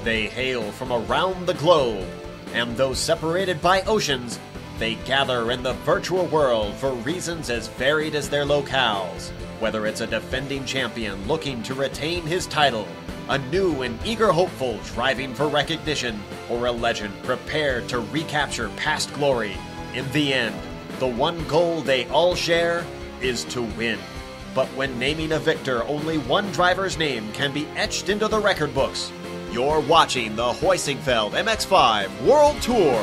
They hail from around the globe, and though separated by oceans, they gather in the virtual world for reasons as varied as their locales. Whether it's a defending champion looking to retain his title, a new and eager hopeful striving for recognition, or a legend prepared to recapture past glory, in the end, the one goal they all share is to win. But when naming a victor, only one driver's name can be etched into the record books. You're watching the Heusinkveld MX-5 World Tour.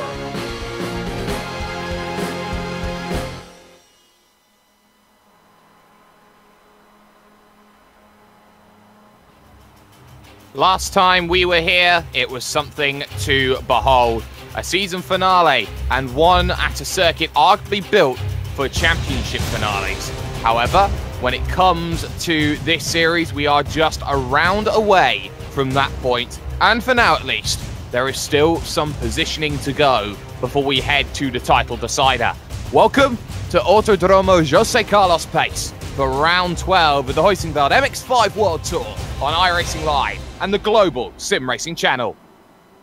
Last time we were here, it was something to behold. A season finale, and one at a circuit arguably built for championship finales. However, when it comes to this series, we are just a round away from that point. And for now at least, there is still some positioning to go before we head to the title decider. Welcome to Autodromo Jose Carlos Pace for round 12 of the Heusinkveld MX-5 World Tour on iRacing Live and the global SimRacing channel.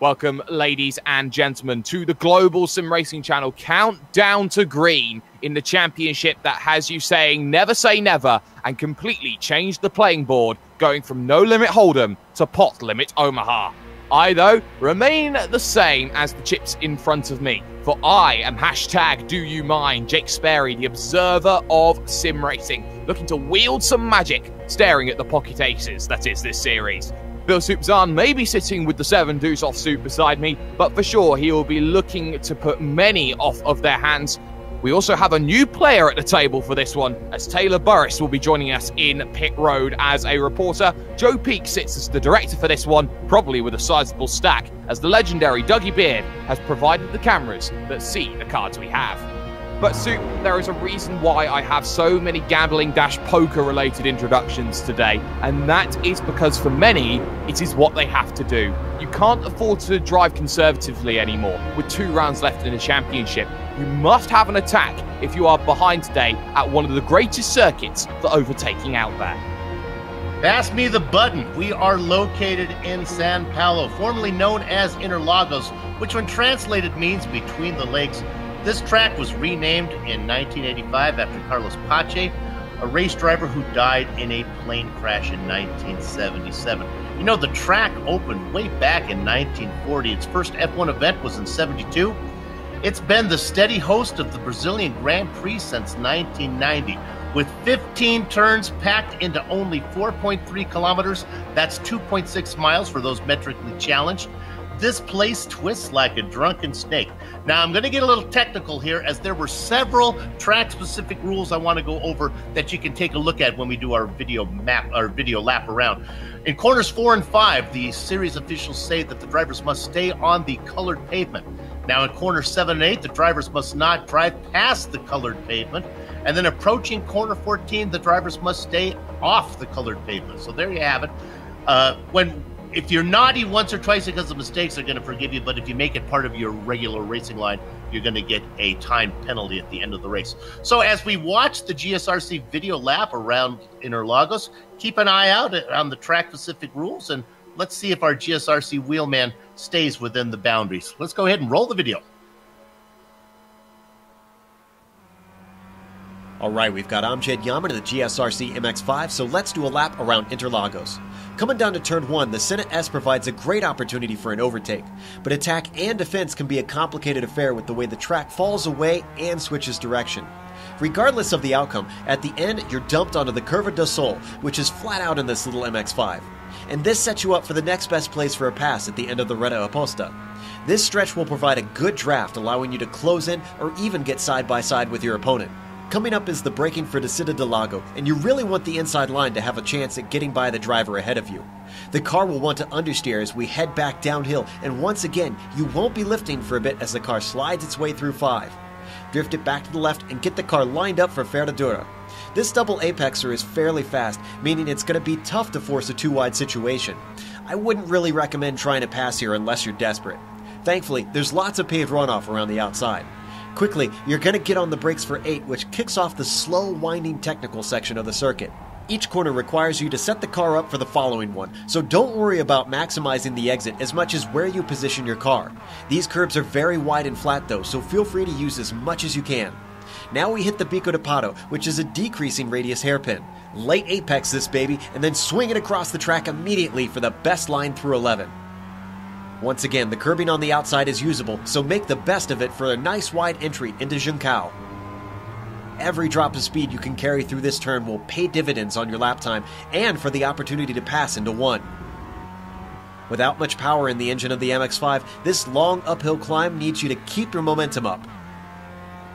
Welcome, ladies and gentlemen, to the global SimRacing channel countdown to green in the championship that has you saying never say never and completely changed the playing board, going from No Limit Hold'em to Pot Limit Omaha. I, though, remain the same as the chips in front of me, for I am #DoYouMine, Jake Sperry, the observer of SimRacing, looking to wield some magic, staring at the pocket aces that is this series. Bill Soupzan may be sitting with the 7 deuce offsuit beside me, but for sure he will be looking to put many off of their hands. We also have a new player at the table for this one, as Taylor Burris will be joining us in pit road as a reporter. Joe Peak sits as the director for this one, probably with a sizable stack, as the legendary Dougie Beard has provided the cameras that see the cards we have. But Soup, there is a reason why I have so many gambling-poker related introductions today, and that is because for many, it is what they have to do. You can't afford to drive conservatively anymore, with 2 rounds left in the championship. You must have an attack if you are behind today at one of the greatest circuits for overtaking out there. Pass me the button. We are located in San Paulo, formerly known as Interlagos, which when translated means between the lakes. This track was renamed in 1985 after Carlos Pache, a race driver who died in a plane crash in 1977. You know, the track opened way back in 1940. Its first F1 event was in 72. It's been the steady host of the Brazilian Grand Prix since 1990. With 15 turns packed into only 4.3 kilometers, that's 2.6 miles for those metrically challenged. This place twists like a drunken snake. Now, I'm going to get a little technical here, as there were several track-specific rules I want to go over that you can take a look at when we do our video lap around. In corners 4 and 5, the series officials say that the drivers must stay on the colored pavement. Now, in corners 7 and 8, the drivers must not drive past the colored pavement. And then approaching corner 14, the drivers must stay off the colored pavement. So there you have it. If you're naughty once or twice because of mistakes, they're going to forgive you. But if you make it part of your regular racing line, you're going to get a time penalty at the end of the race. So as we watch the GSRC video lap around Interlagos, keep an eye out on the track-specific rules, and let's see if our GSRC wheelman stays within the boundaries. Let's go ahead and roll the video. All right, we've got Amjad Yaman in the GSRC MX-5, so let's do a lap around Interlagos. Coming down to turn 1, the Senate S provides a great opportunity for an overtake, but attack and defense can be a complicated affair with the way the track falls away and switches direction. Regardless of the outcome, at the end you're dumped onto the Curva do Sol, which is flat out in this little MX-5. And this sets you up for the next best place for a pass at the end of the Reta Aposta. This stretch will provide a good draft, allowing you to close in or even get side by side with your opponent. Coming up is the braking for Descida del Lago, and you really want the inside line to have a chance at getting by the driver ahead of you. The car will want to understeer as we head back downhill, and once again, you won't be lifting for a bit as the car slides its way through 5. Drift it back to the left and get the car lined up for Ferradura. This double apexer is fairly fast, meaning it's going to be tough to force a 2-wide situation. I wouldn't really recommend trying to pass here unless you're desperate. Thankfully, there's lots of paved runoff around the outside. Quickly, you're going to get on the brakes for 8, which kicks off the slow, winding technical section of the circuit. Each corner requires you to set the car up for the following one, so don't worry about maximizing the exit as much as where you position your car. These curbs are very wide and flat though, so feel free to use as much as you can. Now we hit the Pico de Pato, which is a decreasing radius hairpin. Light apex this baby, and then swing it across the track immediately for the best line through 11. Once again, the curbing on the outside is usable, so make the best of it for a nice wide entry into Heusinkveld. Every drop of speed you can carry through this turn will pay dividends on your lap time and for the opportunity to pass into 1. Without much power in the engine of the MX-5, this long uphill climb needs you to keep your momentum up.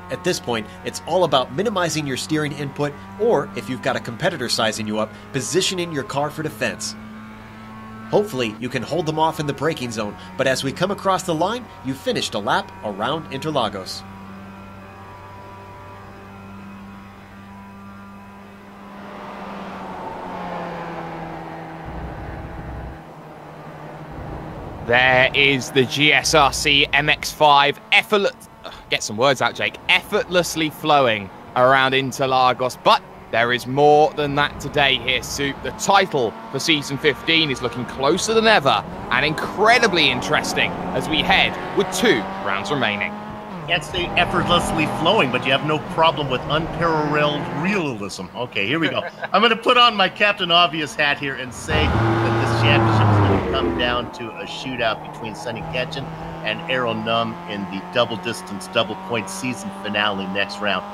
At this point, it's all about minimizing your steering input, or if you've got a competitor sizing you up, positioning your car for defense. Hopefully, you can hold them off in the braking zone, but as we come across the line, you've finished a lap around Interlagos. There is the GSRC MX-5 get some words out, Jake. Effortlessly flowing around Interlagos, but there is more than that today here, Soup. The title for Season 15 is looking closer than ever and incredibly interesting as we head with 2 rounds remaining. Can't say effortlessly flowing, but you have no problem with unparalleled realism. Okay, here we go. I'm going to put on my Captain Obvious hat here and say that this championship is going to come down to a shootout between Sonny Ketchen and Errol Num in the double-distance, double-point season finale next round.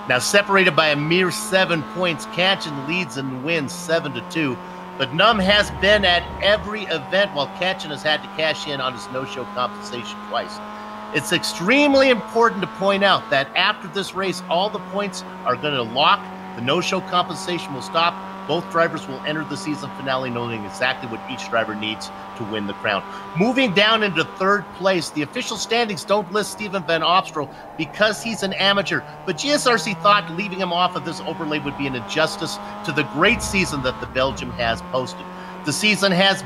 Now, separated by a mere 7 points, Ketchen leads and wins 7-2, but Num has been at every event while Ketchen has had to cash in on his no-show compensation twice. It's extremely important to point out that after this race, all the points are going to lock. The no-show compensation will stop. Both drivers will enter the season finale knowing exactly what each driver needs to win the crown. Moving down into 3rd place, the official standings don't list Steven Van Opstrow because he's an amateur, but GSRC thought leaving him off of this overlay would be an injustice to the great season that the Belgium has posted. The season has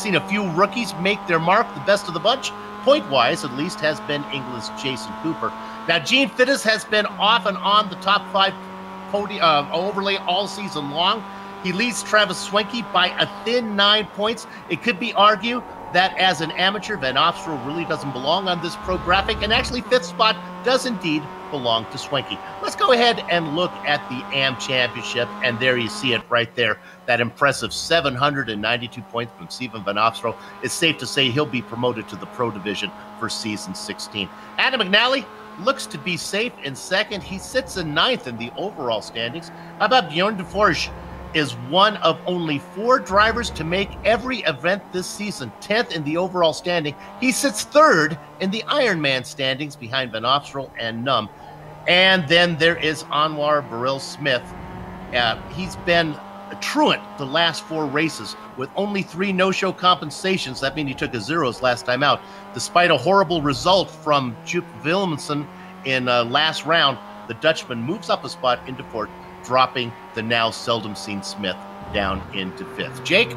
seen a few rookies make their mark. The best of the bunch, point-wise at least, has been England's Jason Cooper. Now, Gene Fittis has been off and on the top 5 overlay all season long. He leads Travis Swenke by a thin 9 points. It could be argued that as an amateur, Van Opstrow really doesn't belong on this pro graphic, and actually 5th spot does indeed belong to Swenke. Let's go ahead and look at the AM Championship, and there you see it right there. That impressive 792 points from Steven Van Opstrow. It's safe to say he'll be promoted to the pro division for season 16. Adam McNally looks to be safe in 2nd. He sits in 9th in the overall standings. How about Bjorn de Forge? Is one of only 4 drivers to make every event this season, 10th in the overall standing. He sits 3rd in the Ironman standings behind Van Opstrow and Num. And then there is Anwar Burrell Smith. He's been a truant the last 4 races with only 3 no-show compensations. That means he took a zeros last time out. Despite a horrible result from Jupp Willemsen in last round, the Dutchman moves up a spot into 4th, dropping the now seldom seen Smith down into 5th. Jake?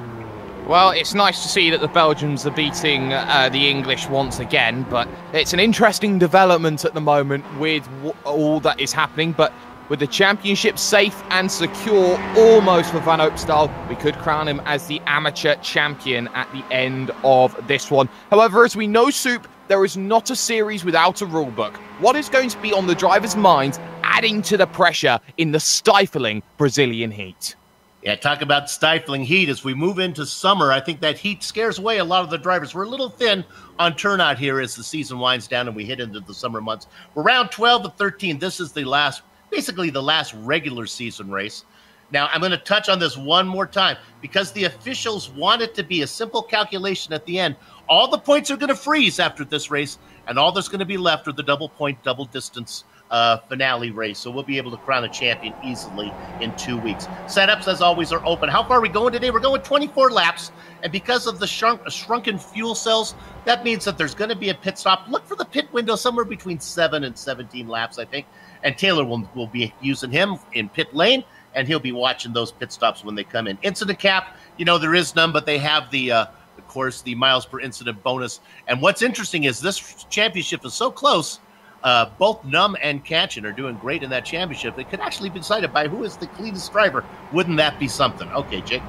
Well, it's nice to see that the Belgians are beating the English once again, but it's an interesting development at the moment with all that is happening. But with the championship safe and secure almost for Van Opstrow, we could crown him as the amateur champion at the end of this one. However, as we know, Soup, there is not a series without a rulebook. What is going to be on the drivers' minds, adding to the pressure in the stifling Brazilian heat? Yeah, talk about stifling heat. As we move into summer, I think that heat scares away a lot of the drivers. We're a little thin on turnout here as the season winds down and we hit into the summer months. We're round 12 to 13. This is basically the last regular season race. Now, I'm going to touch on this one more time because the officials want it to be a simple calculation at the end. All the points are going to freeze after this race, and all that's going to be left are the double point, double distance finale race. So we'll be able to crown a champion easily in 2 weeks. Setups, as always, are open. How far are we going today? We're going 24 laps, and because of the shrunken fuel cells, that means that there's going to be a pit stop. Look for the pit window somewhere between 7 and 17 laps, I think, and Taylor will be using him in pit lane, and he'll be watching those pit stops when they come in. Incident cap, there is none, but they have the miles per incident bonus. And what's interesting is this championship is so close, Both Numb and Kanchan are doing great in that championship. It could actually be decided by who is the cleanest driver. Wouldn't that be something? Okay, Jake.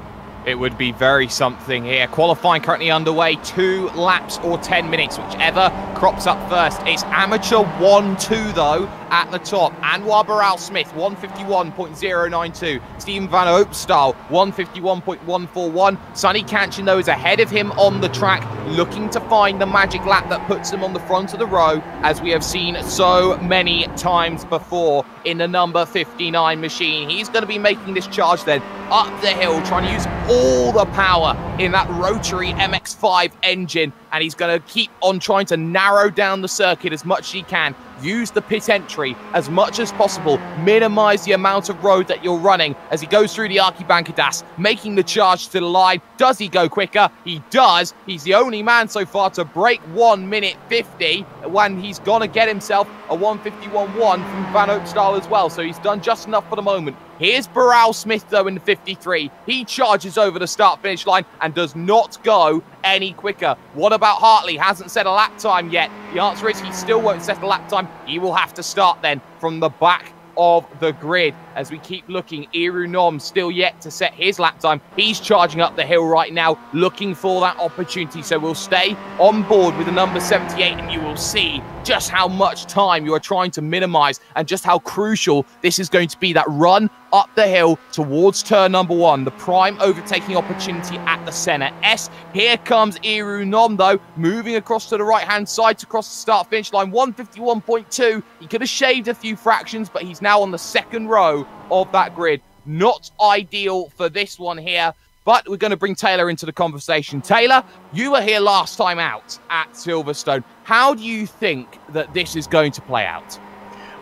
It would be very something here. Qualifying currently underway. 2 laps or 10 minutes, whichever crops up first. It's amateur 1-2 though at the top. Anwar Baral Smith 151.092. Stephen Van Opstal 151.141. Sonny Kanchan though is ahead of him on the track, looking to find the magic lap that puts him on the front of the row, as we have seen so many times before in the number 59 machine. He's going to be making this charge then up the hill, trying to use all the power in that rotary MX-5 engine, and he's going to keep on trying to narrow down the circuit as much as he can. Use the pit entry as much as possible. Minimize the amount of road that you're running as he goes through the Archibancadas, making the charge to the line. Does he go quicker? He does. He's the only man so far to break 1 minute 50 when he's going to get himself a 151.1 from Van Opstal as well. So he's done just enough for the moment. Here's Baral Smith, though, in the 53. He charges over the start-finish line and does not go any quicker. What about Hartley? Hasn't set a lap time yet. The answer is he still won't set a lap time. He will have to start then from the back of the grid. As we keep looking, Iru Nom still yet to set his lap time. He's charging up the hill right now, looking for that opportunity. So we'll stay on board with the number 78, and you will see just how much time you are trying to minimize and just how crucial this is going to be, that run up the hill towards turn number 1, the prime overtaking opportunity at the center S. Here comes Iru Nom though, moving across to the right hand side to cross the start finish line. 151.2. He could have shaved a few fractions, but he's now on the second row of that grid. Not ideal for this one here, but we're going to bring Taylor into the conversation. Taylor, you were here last time out at Silverstone. How do you think that this is going to play out?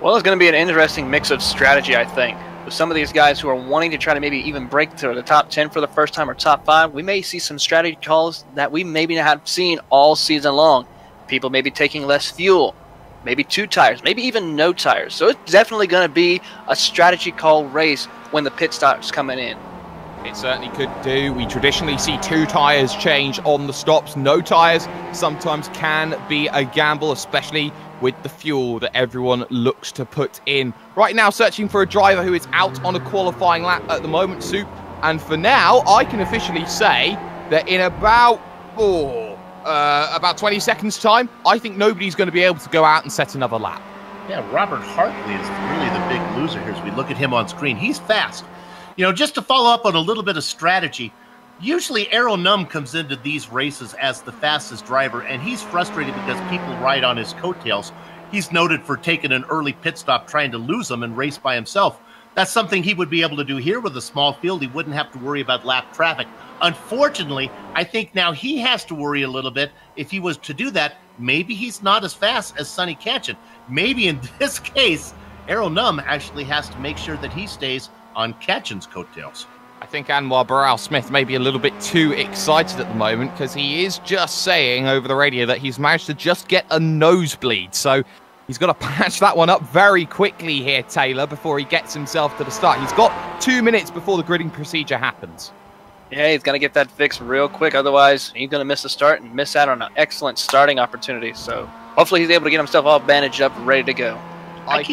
Well, it's going to be an interesting mix of strategy, I think. With some of these guys who are wanting to try to maybe even break to the top 10 for the first time or top 5, we may see some strategy calls that we maybe not have seen all season long. People maybe taking less fuel, maybe 2 tires, maybe even no tires. So it's definitely going to be a strategy call race when the pit stops coming in. It certainly could do. We traditionally see 2 tires change on the stops. No tires sometimes can be a gamble, especially with the fuel that everyone looks to put in. Right now, searching for a driver who is out on a qualifying lap at the moment, Soup. And for now, I can officially say that in about 20 seconds time, I think nobody's going to be able to go out and set another lap. Yeah, Robert Hartley is really the big loser here as we look at him on screen. He's fast. You know, just to follow up on a little bit of strategy, usually Aero Numb comes into these races as the fastest driver, and he's frustrated because people ride on his coattails. He's noted for taking an early pit stop, trying to lose them and race by himself. That's something he would be able to do here with a small field. He wouldn't have to worry about lap traffic. Unfortunately, I think now he has to worry a little bit. If he was to do that, maybe he's not as fast as Sonny Kanchan. Maybe in this case, Aero Numb actually has to make sure that he stays on Kanchan's coattails. I think Anwar Baral Smith may be a little bit too excited at the moment, because he is just saying over the radio that he's managed to just get a nosebleed. So he's got to patch that one up very quickly here, Taylor, before he gets himself to the start. He's got 2 minutes before the gridding procedure happens. Yeah, he's going to get that fixed real quick. Otherwise, he's going to miss the start and miss out on an excellent starting opportunity. So hopefully he's able to get himself all bandaged up and ready to go. I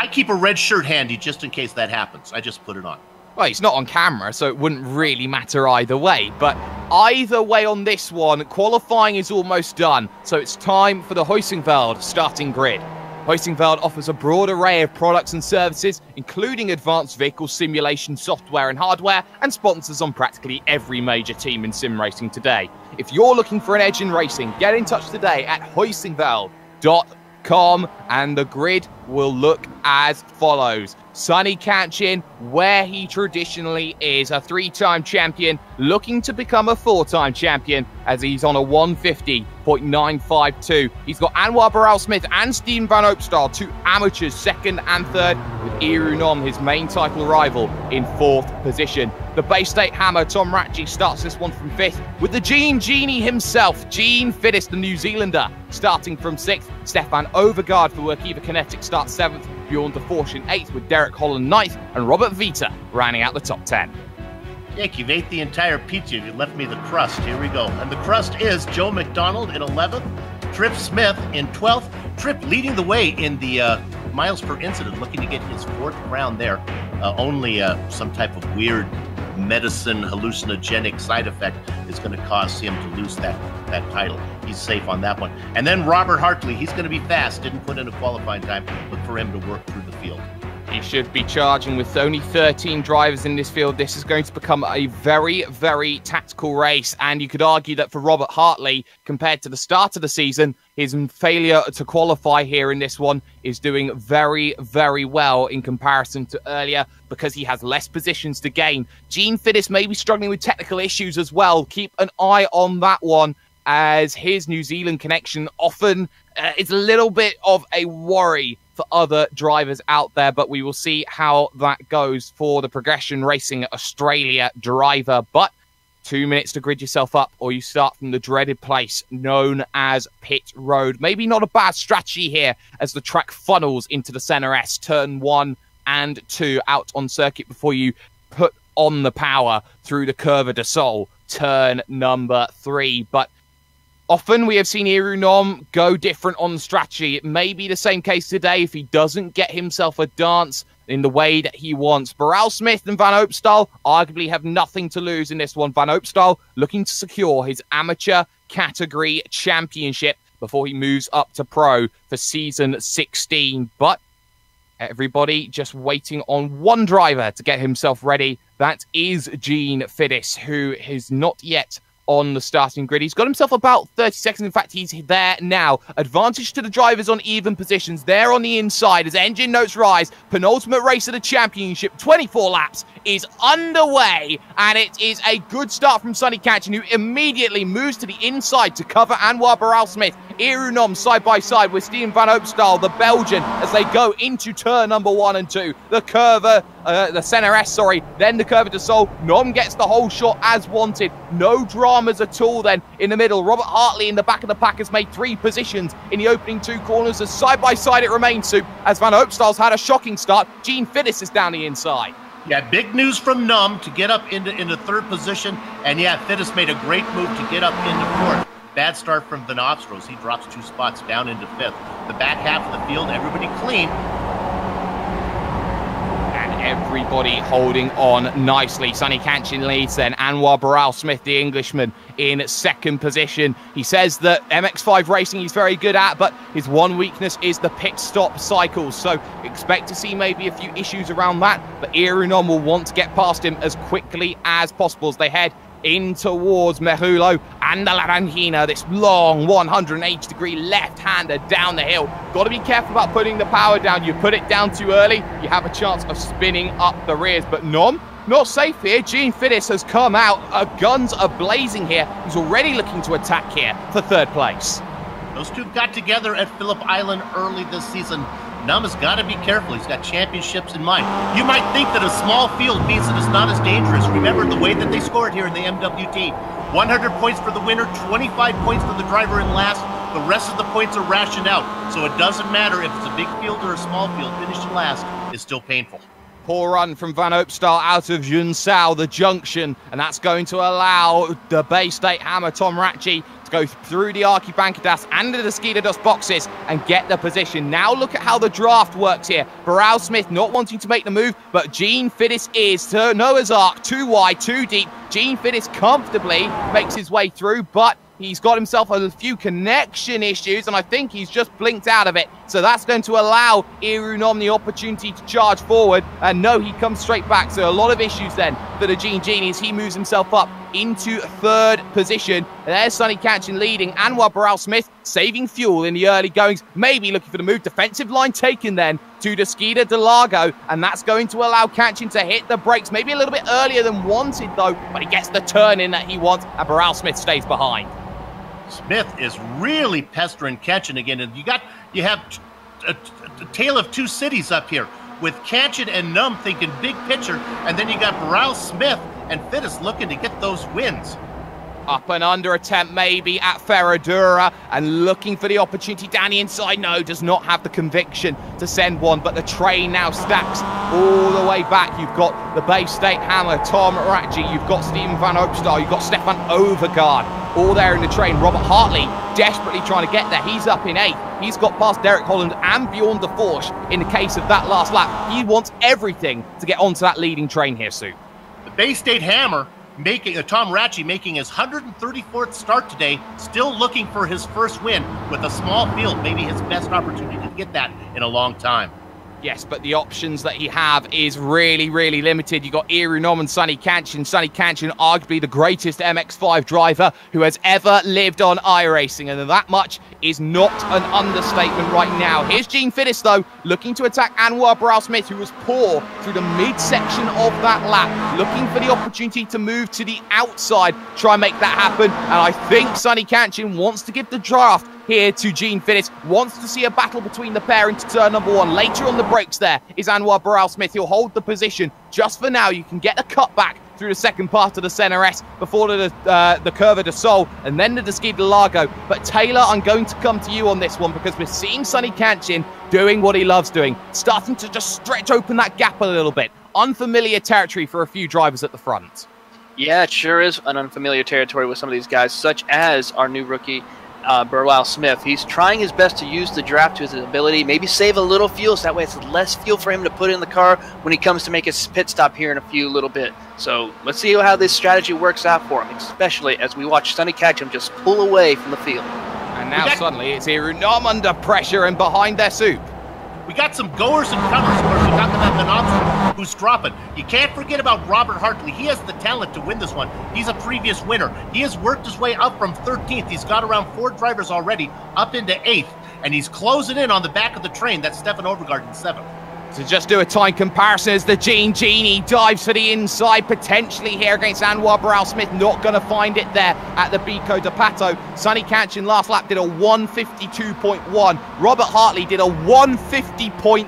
keep a red shirt handy just in case that happens. I just put it on. Well, he's not on camera, so it wouldn't really matter either way. But either way on this one, qualifying is almost done. So it's time for the Heusinkveld starting grid. Heusinkveld offers a broad array of products and services, including advanced vehicle simulation software and hardware, and sponsors on practically every major team in sim racing today. If you're looking for an edge in racing, get in touch today at heusinkveld.com, and the grid will look as follows. Sonny Kanchan, where he traditionally is, a 3-time champion, looking to become a 4-time champion as he's on a 150.952. He's got Anwar Baral Smith and Stephen Van Opstal, 2 amateurs, 2nd and 3rd, with Iru Nom, his main title rival, in 4th position. The Bay State Hammer, Tom Ratchey, starts this one from 5th, with the Gene Genie himself, Gene Fiddis, the New Zealander, starting from 6th. Stefan Overgaard for Workiva Kinetic starts 7th. Bjorn de Forsch in 8th, with Derek Holland 9th, and Robert Vita rounding out the top 10. Jake, you've ate the entire pizza. You left me the crust. Here we go. And the crust is Joe McDonald in 11th, Tripp Smith in 12th, Tripp leading the way in the miles per incident, looking to get his 4th round there. Only some type of weird medicine hallucinogenic side effect is going to cause him to lose that title. He's safe on that one. And then Robert Hartley, he's going to be fast. Didn't put in a qualifying time. Look for him to work through the field. He should be charging with only 13 drivers in this field. This is going to become a very, very tactical race. And you could argue that for Robert Hartley, compared to the start of the season, his failure to qualify here in this one is doing very, very well in comparison to earlier because he has less positions to gain. Gene Fiddis may be struggling with technical issues as well. Keep an eye on that one, as his New Zealand connection often is a little bit of a worry for other drivers out there, but we will see how that goes for the Progression Racing Australia driver. But 2 minutes to grid yourself up, or you start from the dreaded place known as pit road. Maybe not a bad strategy here as the track funnels into the center S, turn 1 and 2 out on circuit before you put on the power through the Curva de Sol, turn number 3. But often we have seen Irunom go different on strategy. It may be the same case today if he doesn't get himself a dance in the way that he wants. Burrell Smith and Van Opstal arguably have nothing to lose in this one. Van Opstal looking to secure his amateur category championship before he moves up to pro for season 16. But everybody just waiting on one driver to get himself ready. That is Gene Fiddis, who is not yet on the starting grid. He's got himself about 30 seconds. In fact, he's there now. Advantage to the drivers on even positions. There on the inside as engine notes rise. Penultimate race of the championship. 24 laps is underway, and it is a good start from Sonny Catchin, who immediately moves to the inside to cover Anwar Burrell-Smith. Irunom side by side with Steven Van Opstal, the Belgian, as they go into turn number 1 and 2. The Curva, the center S, then the Curva de Sol. Nom gets the whole shot as wanted. No dramas at all then in the middle. Robert Hartley in the back of the pack has made 3 positions in the opening 2 corners. As side by side it remains, Soup, as Van Opstal's had a shocking start. Gene Fiddis is down the inside. Yeah, big news from Num to get up into 3rd position. And yeah, Fiddis made a great move to get up into 4th. Bad start from Van Opstal. He drops 2 spots down into 5th. The back half of the field, everybody clean. And everybody holding on nicely. Sonny Catchin leads then. Anwar Burrell-Smith, the Englishman, in 2nd position. He says that MX-5 racing he's very good at, but his one weakness is the pit stop cycles. So expect to see maybe a few issues around that, but Irunom will want to get past him as quickly as possible as they head in towards Merulo and the Laranjina, this long 180-degree left-hander down the hill. Got to be careful about putting the power down. You put it down too early, you have a chance of spinning up the rears. But Nom, not safe here. Gene Fiddis has come out. Guns are blazing here. He's already looking to attack here for 3rd place. Those two got together at Phillip Island early this season. Num has got to be careful. He's got championships in mind. You might think that a small field means that it's not as dangerous. Remember the way that they scored here in the MWT. 100 points for the winner, 25 points for the driver in last. The rest of the points are rationed out. So it doesn't matter if it's a big field or a small field. Finishing last is still painful. Poor run from Van Opstal out of Junsao, the junction, and that's going to allow the Bay State Hammer, Tom Ratchie, to go through the Archibancadas and the Skidados boxes and get the position. Now look at how the draft works here. Burrell-Smith not wanting to make the move, but Gene Fiddis is. To Noah's Ark, too wide, too deep. Gene Fiddis comfortably makes his way through, but he's got himself a few connection issues, and I think he's just blinked out of it. So that's going to allow Irunom the opportunity to charge forward. And no, he comes straight back. So a lot of issues then for the Gene as he moves himself up into 3rd position. There's Sonny Catchin leading. Anwar Burrell-Smith saving fuel in the early goings. Maybe looking for the move. Defensive line taken then to Desquita de Largo. And that's going to allow Catchin to hit the brakes. Maybe a little bit earlier than wanted though. But he gets the turn in that he wants. And Burrell-Smith stays behind. Smith is really pestering Catchin again, and you have a tale of 2 cities up here with Catchin and Num thinking big picture, and then you got Burrell-Smith and Fiddis looking to get those wins. Up and under attempt maybe at Ferradura and looking for the opportunity down the inside. No, does not have the conviction to send one, but the train now stacks all the way back. You've got the Bay State Hammer, Tom Ratchie, you've got Steven Van Opstal, you've got Stefan Overgaard all there in the train. Robert Hartley desperately trying to get there. He's up in 8th. He's got past Derek Holland and Bjorn de Forge in the case of that last lap. He wants everything to get onto that leading train here, Sue. The Bay State Hammer making Tom Ratchey making his 134th start today, still looking for his first win with a small field, maybe his best opportunity to get that in a long time. Yes, but the options that he have is really, really limited. You got Irunom and Sonny Kanchan. Sonny Kanchan, arguably the greatest MX-5 driver who has ever lived on iRacing, and that much is not an understatement right now. Here's Gene Fiddis, though, looking to attack Anwar Brow-Smith, who was poor through the midsection of that lap, looking for the opportunity to move to the outside, try and make that happen. And I think Sonny Kanchan wants to give the draft here to Gene Fiddis, wants to see a battle between the pair into turn number 1. Later on the brakes there is Anwar Brow-Smith. He'll hold the position. Just for now, you can get a cutback through the second part of the Center S before the Curva de Sol and then the Ski de Lago. But Taylor, I'm going to come to you on this one because we're seeing Sonny Kanchan doing what he loves doing, starting to just stretch open that gap a little bit. Unfamiliar territory for a few drivers at the front. Yeah, it sure is an unfamiliar territory with some of these guys, such as our new rookie, Burwell Smith. He's trying his best to use the draft to his ability, maybe save a little fuel so that way it's less fuel for him to put in the car when he comes to make his pit stop here in a few little bit. So let's see how this strategy works out for him, especially as we watch Sonny Kanchan just pull away from the field. And now suddenly it's Irunom under pressure and behind their soup. We got some goers and comers. Of course, we got them at Manopson, who's dropping. You can't forget about Robert Hartley. He has the talent to win this one. He's a previous winner. He has worked his way up from 13th. He's got around 4 drivers already, up into 8th. And he's closing in on the back of the train. That's Stefan Overgaard in 7th. To just do a time comparison as the Genie dives for the inside, potentially here against Anwar Brow-Smith. Not going to find it there at the Bico de Pato. Sonny Kanchan last lap did a 152.1. Robert Hartley did a 150.8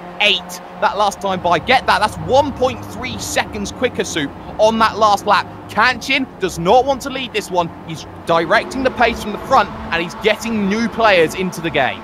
that last time by. Get that, that's 1.3 seconds quicker, Soup, on that last lap. Kanchan does not want to lead this one. He's directing the pace from the front and he's getting new players into the game.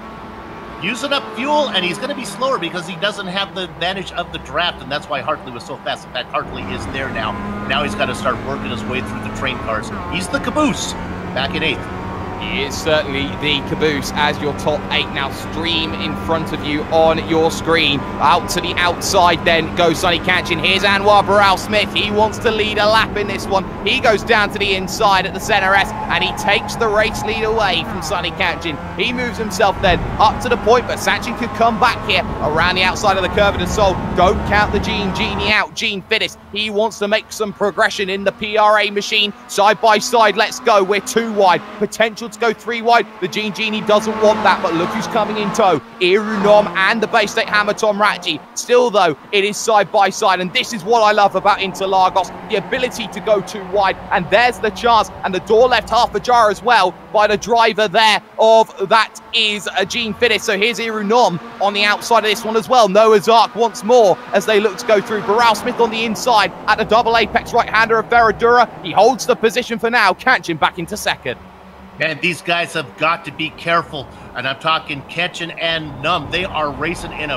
Using up fuel, and he's going to be slower because he doesn't have the advantage of the draft, and that's why Hartley was so fast. In fact, Hartley is there now. Now he's got to start working his way through the train cars. He's the caboose, back in 8th. He is certainly the caboose as your top 8 now stream in front of you on your screen. Out to the outside then goes Sonny Kanchan. Here's Anwar Brow-Smith. He wants to lead a lap in this one. He goes down to the inside at the Center S and he takes the race lead away from Sonny Kanchan. He moves himself then up to the point, but Kanchan could come back here around the outside of the Curva de Sol. Don't count the Genie out. Gene Fiddis, he wants to make some progression in the PRA machine. Side by side, let's go. We're 2 wide. Potential to go 3 wide. The Genie doesn't want that, but look who's coming in tow. Irunom and the Bay State Hammer Tom Ratchey. Still though, it is side by side, and this is what I love about Interlagos, the ability to go 2 wide, and there's the chance, and the door left half ajar as well by the driver there of that is Gene Fiddis. So here's Irunom on the outside of this one as well. Noah's Ark once more as they look to go through. Burrell-Smith on the inside at the double apex right-hander of Ferradura. He holds the position for now. Kanchan back into 2nd. And these guys have got to be careful. And I'm talking Kanchan and Num. They are racing in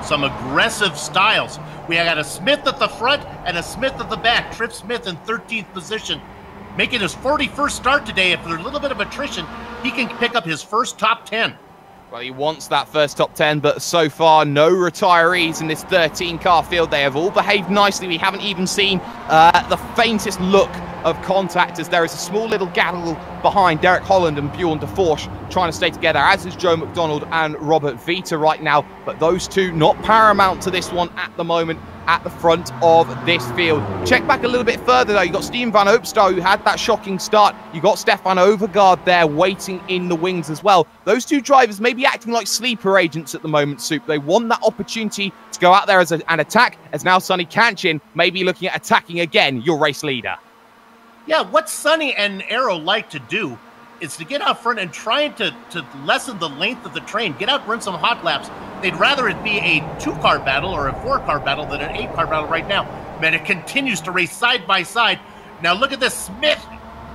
some aggressive styles. We got a Smith at the front and a Smith at the back. Tripp Smith in 13th position, making his 41st start today. If there's a little bit of attrition, he can pick up his first top 10. Well, he wants that first top 10, but so far, no retirees in this 13-car field. They have all behaved nicely. We haven't even seen the faintest look of contact as there is a small little gaggle behind Derek Holland and Bjorn de Forge trying to stay together, as is Joe McDonald and Robert Vita right now. But those two not paramount to this one at the moment at the front of this field. Check back a little bit further though. You got Steven Van Opstal who had that shocking start. You got Stefan Overgaard there waiting in the wings as well. Those two drivers may be acting like sleeper agents at the moment, Soup. They want that opportunity to go out there as an attack, as now Sonny Kanchan may be looking at attacking again, your race leader. Yeah, what Sonny and Arrow like to do is to get out front and trying to lessen the length of the train, get out, run some hot laps. They'd rather it be a 2-car battle or a 4-car battle than an 8-car battle right now. Man, it continues to race side by side. Now look at this, Smith.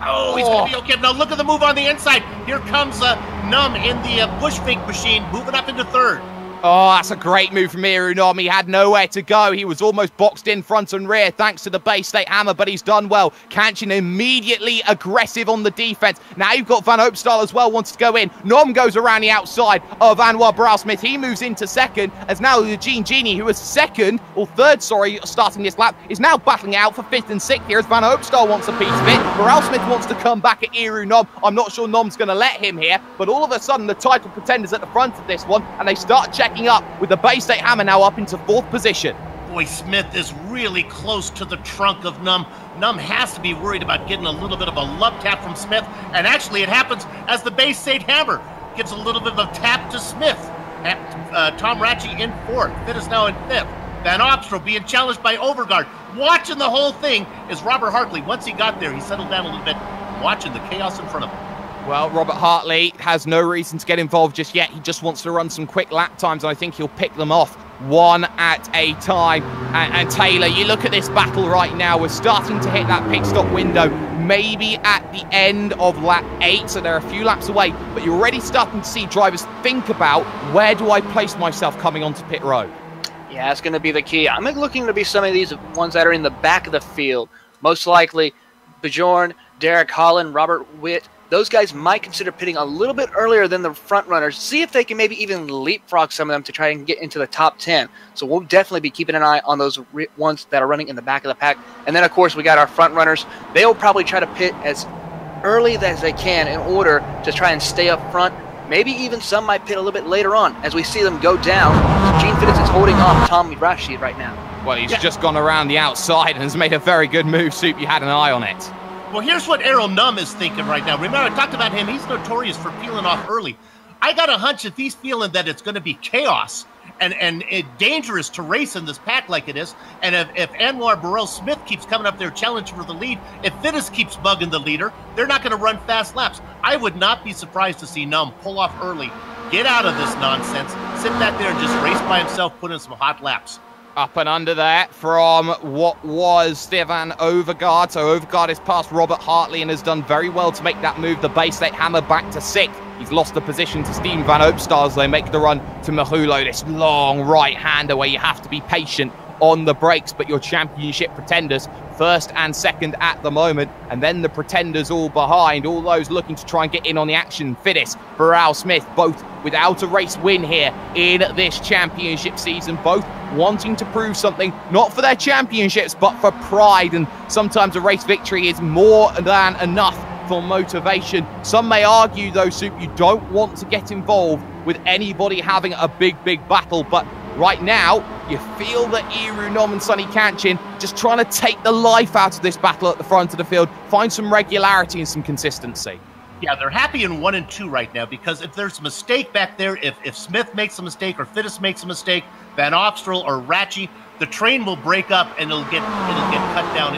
Oh, he's going to be okay. Now look at the move on the inside. Here comes Num in the push fake machine, moving up into 3rd. Oh, that's a great move from Irunom. He had nowhere to go. He was almost boxed in front and rear thanks to the base state hammer, but he's done well. Kanchin immediately aggressive on the defense. Now you've got Van Opstal as well, wants to go in. Nom goes around the outside of Anwar Brouwer-Smith. He moves into second, as now Eugene Genie, who was third, starting this lap, is now battling out for 5th and 6th here as Van Opstal wants a piece of it. Brouwer-Smith wants to come back at Irunom. I'm not sure Nom's going to let him here, but all of a sudden the title contenders at the front of this one, and they start checking up with the Bay State Hammer now up into 4th position. Boy, Smith is really close to the trunk of Num. Num has to be worried about getting a little bit of a love tap from Smith, and actually it happens as the Bay State Hammer gives a little bit of a tap to Smith. Tom Ratchey in 4th. Fit is now in 5th. Van Opstal being challenged by Overgaard. Watching the whole thing is Robert Hartley. Once he got there, he settled down a little bit, watching the chaos in front of him. Well, Robert Hartley has no reason to get involved just yet. He just wants to run some quick lap times, and I think he'll pick them off one at a time. And Taylor, you look at this battle right now. We're starting to hit that pit stop window, maybe at the end of lap 8, so they're a few laps away. But you're already starting to see drivers think about, where do I place myself coming onto pit road? Yeah, that's going to be the key. I'm looking to be some of these ones that are in the back of the field. Most likely, Bjorn, Derek Holland, Robert Witt. Those guys might consider pitting a little bit earlier than the front runners. See if they can maybe even leapfrog some of them to try and get into the top 10. So we'll definitely be keeping an eye on those ones that are running in the back of the pack. And then, of course, we got our front runners. They'll probably try to pit as early as they can in order to try and stay up front. Maybe even some might pit a little bit later on as we see them go down. Gene Fittich is holding off Tommy Rashid right now. Well, he's just gone around the outside and has made a very good move, Soup. You had an eye on it. Well, here's what Errol Num is thinking right now. Remember, I talked about him. He's notorious for peeling off early. I got a hunch if he's feeling that it's going to be chaos and dangerous to race in this pack like it is, and if Anwar Brouwer-Smith keeps coming up there challenging for the lead, if Fittich keeps bugging the leader, they're not going to run fast laps. I would not be surprised to see Num pull off early, get out of this nonsense, sit back there and just race by himself, put in some hot laps. Up and under there from what was Stefan Overgaard. So Overgaard is past Robert Hartley and has done very well to make that move. The Bay State Hammer back to 6th. He's lost the position to Steven Van Opstal as they make the run to Mahulo. This long right-hander where you have to be patient on the brakes, but your championship pretenders 1st and 2nd at the moment, and then the pretenders all behind, all those looking to try and get in on the action. Fittich, Brouwer-Smith, both without a race win here in this championship season, both wanting to prove something, not for their championships, but for pride, and sometimes a race victory is more than enough for motivation. Some may argue, though, Soup, you don't want to get involved with anybody having a big battle, but right now, you feel that Irunom and Sonny Kanchin just trying to take the life out of this battle at the front of the field, find some regularity and some consistency. Yeah, they're happy in 1 and 2 right now, because if there's a mistake back there, if Smith makes a mistake or Fittich makes a mistake, Van Opstal or Ratchey, the train will break up and it'll get cut down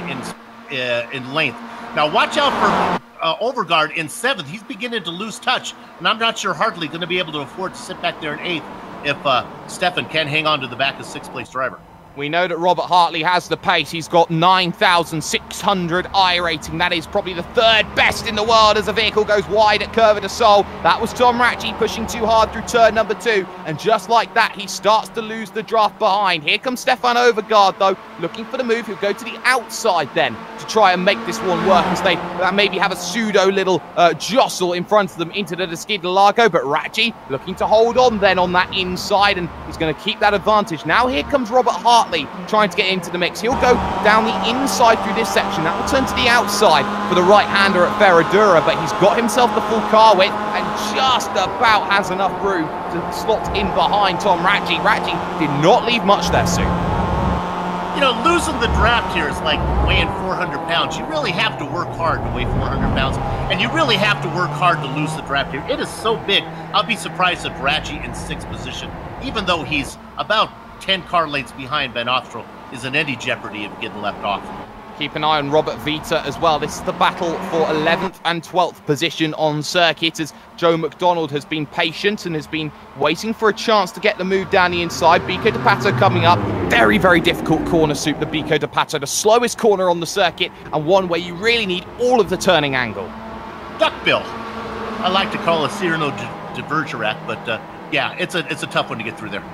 in length. Now watch out for Overgaard in 7th. He's beginning to lose touch, and I'm not sure Hartley going to be able to afford to sit back there in 8th if Stefan can hang on to the back of 6th place driver. We know that Robert Hartley has the pace. He's got 9,600 I rating. That is probably the 3rd best in the world as the vehicle goes wide at Curva de Sol. That was Tom Ratchey pushing too hard through turn number 2. And just like that, he starts to lose the draft behind. Here comes Stefan Overgaard, though, looking for the move. He'll go to the outside then to try and make this one work as they maybe have a pseudo little jostle in front of them into the Interlagos. But Ratchey looking to hold on then on that inside, and he's going to keep that advantage. Now here comes Robert Hartley trying to get into the mix. He'll go down the inside through this section. That will turn to the outside for the right-hander at Ferradura, but he's got himself the full car width and just about has enough room to slot in behind Tom Ratchey. Ratchey did not leave much there, Sue. You know, losing the draft here is like weighing 400 pounds. You really have to work hard to weigh 400 pounds, and you really have to work hard to lose the draft here. It is so big. I'll be surprised if Ratchey in 6th position, even though he's about 10 car lengths behind Van Opstal, is in any jeopardy of getting left off. Keep an eye on Robert Vita as well. This is the battle for 11th and 12th position on circuit, as Joe McDonald has been patient and has been waiting for a chance to get the move down the inside. Bico de Pato coming up. Very difficult corner, Soup, the Bico de Pato. The slowest corner on the circuit, and one where you really need all of the turning angle. Duckbill. I like to call it Cyrano de Bergerac, but Yeah, it's a tough one to get through there.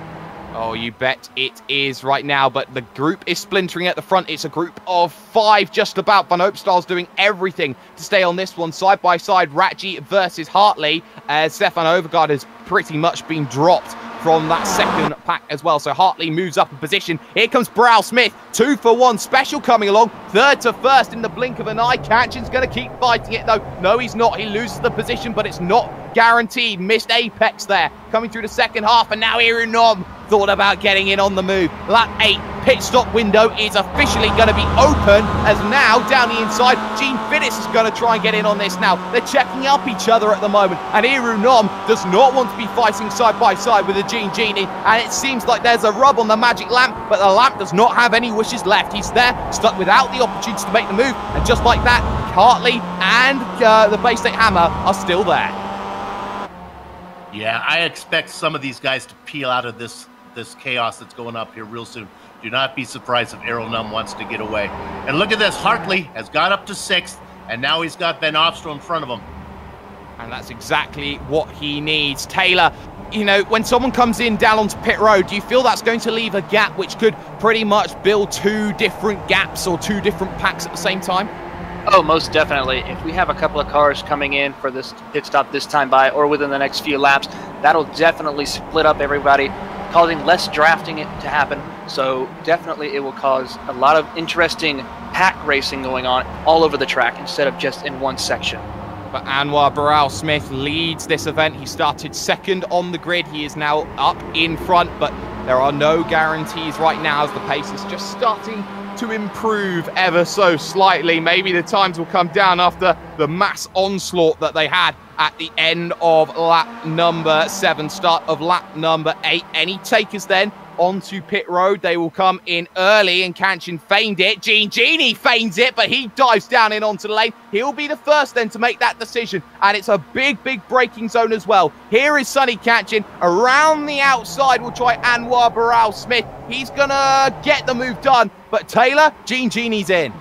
Oh, you bet it is right now, but the group is splintering at the front. It's a group of 5 just about. Van Opstal's doing everything to stay on this one. Side by side, Ratji versus Hartley, as Stefan Overgaard has pretty much been dropped from that second pack as well. So Hartley moves up a position. Here comes Brow Smith, 2 for 1 special coming along. 3rd to 1st in the blink of an eye. Kanchan's going to keep fighting it though. No, he's not. He loses the position, but it's not guaranteed. Missed apex there. Coming through the second half, and now Irunom thought about getting in on the move. Lap 8 pit stop window is officially going to be open, as now down the inside, Gene Fiddis is going to try and get in on this now. They're checking up each other at the moment, and Irunom does not want to be fighting side by side with the Genie, and it seems like there's a rub on the magic lamp, but the lamp does not have any wishes left. He's there, stuck without the opportunity to make the move, and just like that, Hartley and the Bay State Hammer are still there. Yeah, I expect some of these guys to peel out of this chaos that's going up here real soon. Do not be surprised if Irunom wants to get away. And look at this, Hartley has got up to 6th, and now he's got Ben Opstal in front of him. And that's exactly what he needs. Taylor, you know, when someone comes in down onto pit road, do you feel that's going to leave a gap which could pretty much build 2 different gaps or 2 different packs at the same time? Oh, most definitely. If we have a couple of cars coming in for this pit stop this time by or within the next few laps, that'll definitely split up everybody, causing less drafting it to happen. So definitely it will cause a lot of interesting pack racing going on all over the track instead of just in one section. But Anwar Barral Smith leads this event. He started 2nd on the grid. He is now up in front, but there are no guarantees right now as the pace is just starting to improve ever so slightly. Maybe the times will come down after the mass onslaught that they had at the end of lap number 7, start of lap number 8. Any takers then onto pit road? They will come in early, and Kanchan feigned it. Genie feigns it, but he dives down in onto the lane. He'll be the first then to make that decision, and it's a big braking zone as well. Here is Sonny Kanchan. Around the outside will try Anwar Barral Smith. He's gonna get the move done, but Taylor, Genie's in.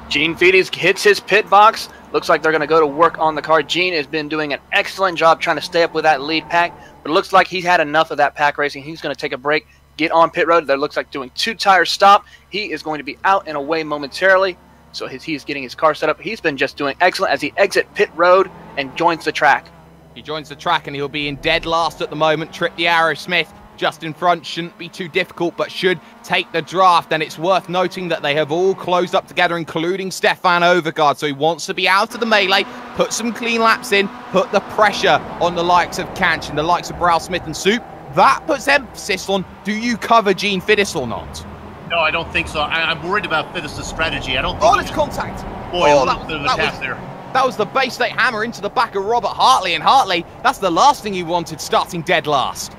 Gene Fides hits his pit box. Looks like they're going to go to work on the car. Gene has been doing an excellent job trying to stay up with that lead pack, but it looks like he's had enough of that pack racing. He's going to take a break, get on pit road. That looks like doing 2-tire stop. He is going to be out and away momentarily, so he's getting his car set up. He's been just doing excellent as he exits pit road and joins the track. He joins the track, and he'll be in dead last at the moment. Trip the Arrow Smith just in front, shouldn't be too difficult, but should take the draft. And it's worth noting that they have all closed up together, including Stefan Overgaard. So he wants to be out of the melee, put some clean laps in, put the pressure on the likes of Kanchan, the likes of Brow Smith and Soup. That puts emphasis on, do you cover Gene Fiddis or not? No, I don't think so. I'm worried about Fiddis' strategy. I don't think. Oh, it's contact. Boy, a little bit of a tap there. That was the Bay State Hammer into the back of Robert Hartley, and Hartley, that's the last thing he wanted, starting dead last.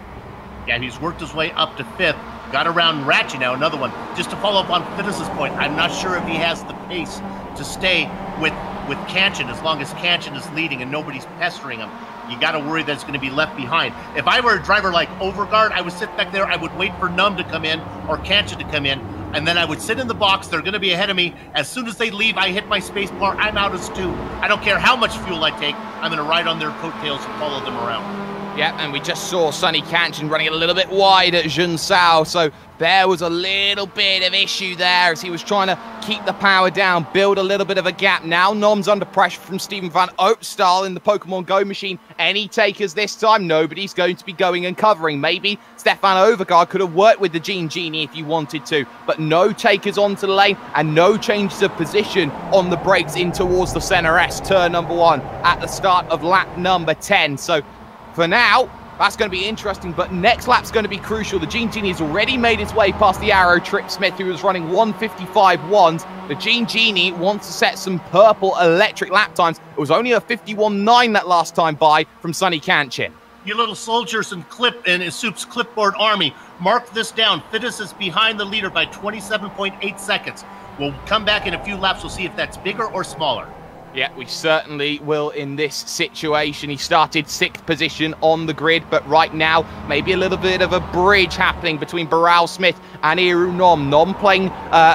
Yeah, he's worked his way up to 5th. Got around Ratchet now, another one. Just to follow up on Fiddis' point, I'm not sure if he has the pace to stay with Kanchan as long as Kanchan is leading and nobody's pestering him. You got to worry that it's going to be left behind. If I were a driver like Overgaard, I would sit back there, I would wait for Numb to come in or Kanchan to come in, and then I would sit in the box. They're going to be ahead of me. As soon as they leave, I hit my space bar. I'm out as 2. I don't care how much fuel I take. I'm going to ride on their coattails and follow them around. Yeah, and we just saw Sonny Kanchan running a little bit wide at Jun Sao, so there was a little bit of issue there as he was trying to keep the power down, build a little bit of a gap. Now Nom's under pressure from Stephen Van Opstal in the Pokemon Go machine. Any takers this time? Nobody's going to be going and covering. Maybe Stefan Overgaard could have worked with the Genie if he wanted to, but no takers onto the lane and no changes of position on the brakes in towards the center S, turn number 1 at the start of lap number 10. So for now, that's going to be interesting, but next lap's going to be crucial. The Genie has already made its way past the Arrow Trip Smith, who was running 1:55.1s. The Genie wants to set some purple electric lap times. It was only a 51.9 that last time by from Sonny Kanchan. You little soldiers in Soup's clipboard army, mark this down. Fiddis is behind the leader by 27.8 seconds. We'll come back in a few laps. We'll see if that's bigger or smaller. Yeah, we certainly will in this situation. He started 6th position on the grid, but right now, maybe a little bit of a bridge happening between Barral Smith and Iru Nom. Nom playing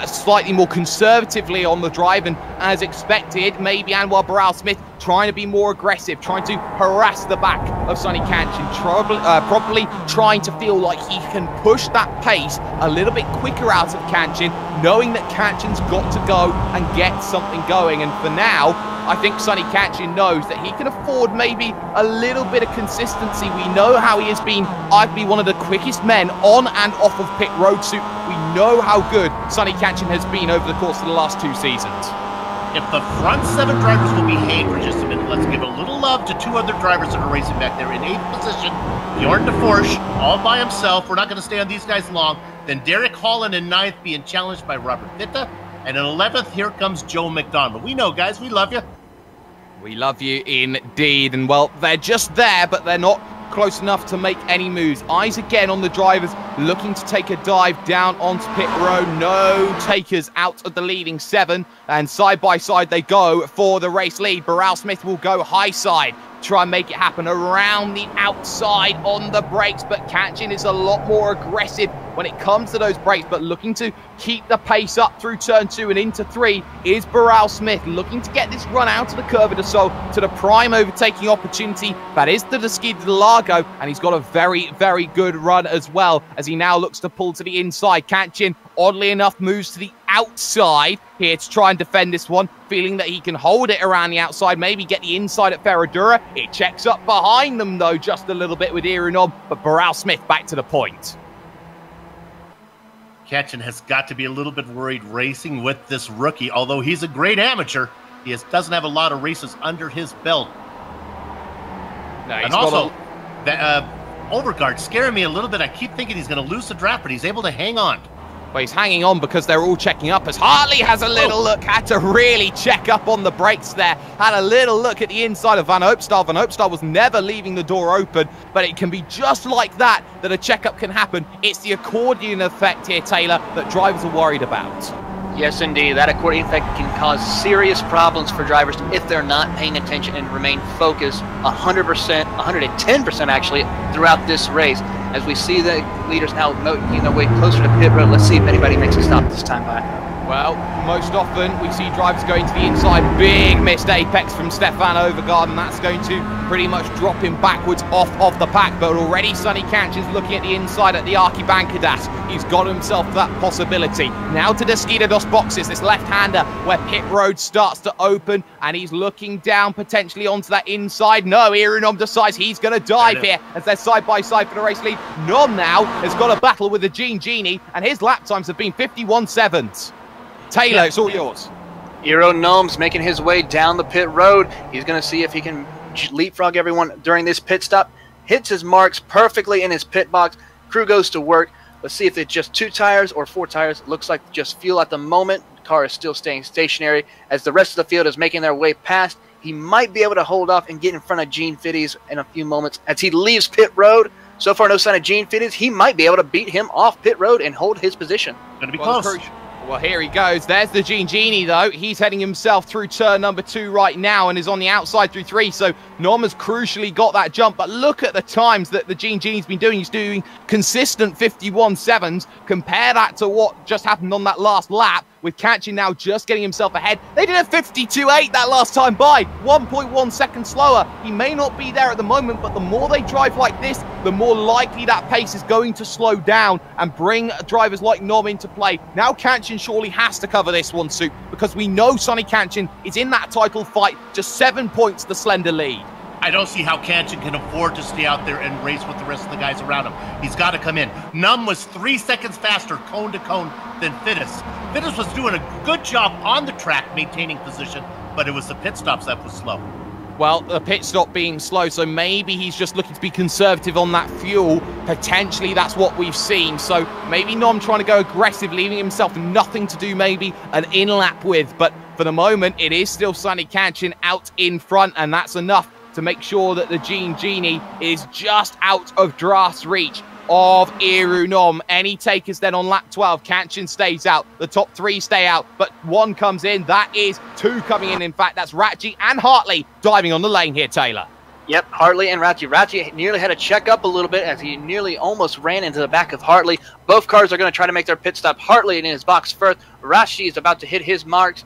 slightly more conservatively on the drive, and as expected. Maybe Anwar Barral-Smith trying to be more aggressive, trying to harass the back of Sonny Kanchin, probably trying to feel like he can push that pace a little bit quicker out of Kanchin, knowing that Kanchin's got to go and get something going. And for now, I think Sonny Kanchin knows that he can afford maybe a little bit of consistency. We know how he has been arguably one of the quickest men on and off of pit road suit. We know how good Sonny Kanchin has been over the course of the last 2 seasons. If the front 7 drivers will behave for just a minute, let's give a little love to 2 other drivers that are racing back there. In 8th position, Bjorn de Forsch, all by himself. We're not going to stay on these guys long. Then Derek Holland in 9th, being challenged by Robert Fitta. And in 11th, here comes Joe McDonald. We know, guys, we love you. We love you indeed. And, well, they're just there, but they're not close enough to make any moves. Eyes again on the drivers looking to take a dive down onto pit road. No takers out of the leading 7, and side by side they go for the race lead. Barral-Smith will go high side, try and make it happen around the outside on the brakes, but Kanchin is a lot more aggressive when it comes to those brakes, but looking to keep the pace up through turn 2 and into 3 is Barral-Smith, looking to get this run out of the curve de Sol to the prime overtaking opportunity. That is the Interlagos, and he's got a very, very good run as well, as he now looks to pull to the inside. Kanchin, oddly enough, moves to the outside here to try and defend this one, feeling that he can hold it around the outside, maybe get the inside at Ferradura. It checks up behind them, though, just a little bit with Irunom, but Barral-Smith back to the point. Kanchin has got to be a little bit worried racing with this rookie. Although he's a great amateur, he doesn't have a lot of races under his belt. No, and also, the Overgaard scaring me a little bit. I keep thinking he's going to lose the draft, but he's able to hang on. Well, he's hanging on because they're all checking up, as Hartley has a little look, had to really check up on the brakes there, had a little look at the inside of Van Opstal. Van Opstal was never leaving the door open, but it can be just like that a checkup can happen. It's the accordion effect here, Taylor, that drivers are worried about. Yes, indeed. That accordion effect can cause serious problems for drivers if they're not paying attention and remain focused 100%, 110% actually, throughout this race. As we see the leaders now making their way closer to pit road, let's see if anybody makes a stop this time by. Well, most often we see drivers going to the inside. Big missed apex from Stefan Overgaard, and that's going to pretty much drop him backwards off of the pack. But already Sonny Kanchin's looking at the inside at the Archibancadas. He's got himself that possibility. Now to the Skida dos boxes, this left-hander where pit road starts to open, and he's looking down potentially onto that inside. No, Irunom decides he's going to dive here as they're side by side for the race lead. Nom now has got a battle with the Genie, and his lap times have been 51.7. Taylor, it's all yours. Irunom's making his way down the pit road. He's going to see if he can leapfrog everyone during this pit stop. Hits his marks perfectly in his pit box. Crew goes to work. Let's see if it's just 2 tires or 4 tires. It looks like just fuel at the moment. The car is still staying stationary as the rest of the field is making their way past. He might be able to hold off and get in front of Gene Fiddies in a few moments as he leaves pit road. So far, no sign of Gene Fiddies. He might be able to beat him off pit road and hold his position. Going to be close. Well, here he goes. There's the Genie, though. He's heading himself through turn number 2 right now and is on the outside through 3. So Nom has crucially got that jump. But look at the times that the Genie's been doing. He's doing consistent 51.7s. Compare that to what just happened on that last lap, with Kanchin now just getting himself ahead. They did a 52.8 that last time by, 1.1 seconds slower. He may not be there at the moment, but the more they drive like this, the more likely that pace is going to slow down and bring drivers like Nom into play. Now Kanchin surely has to cover this one, Soup, because we know Sonny Kanchin is in that title fight, just 7 points the slender lead. I don't see how Kanchin can afford to stay out there and race with the rest of the guys around him. He's got to come in. Num was 3 seconds faster cone to cone than Fiddes. Fiddes was doing a good job on the track maintaining position, but it was the pit stops that was slow. Well, the pit stop being slow, so maybe he's just looking to be conservative on that fuel. Potentially that's what we've seen. So maybe Nom trying to go aggressive, leaving himself nothing to do maybe an in-lap with. But for the moment, it is still Sonny Kanchin out in front, and that's enough to make sure that the Genie is just out of draft's reach of Irunom. Any takers then on lap 12. Kanchin stays out. The top 3 stay out, but 1 comes in. That is 2 coming in. In fact, that's Ratchi and Hartley diving on the lane here, Taylor. Yep, Hartley and Ratchi. Ratchi nearly had to check up a little bit as he nearly almost ran into the back of Hartley. Both cars are going to try to make their pit stop. Hartley in his box first. Ratchi is about to hit his marks.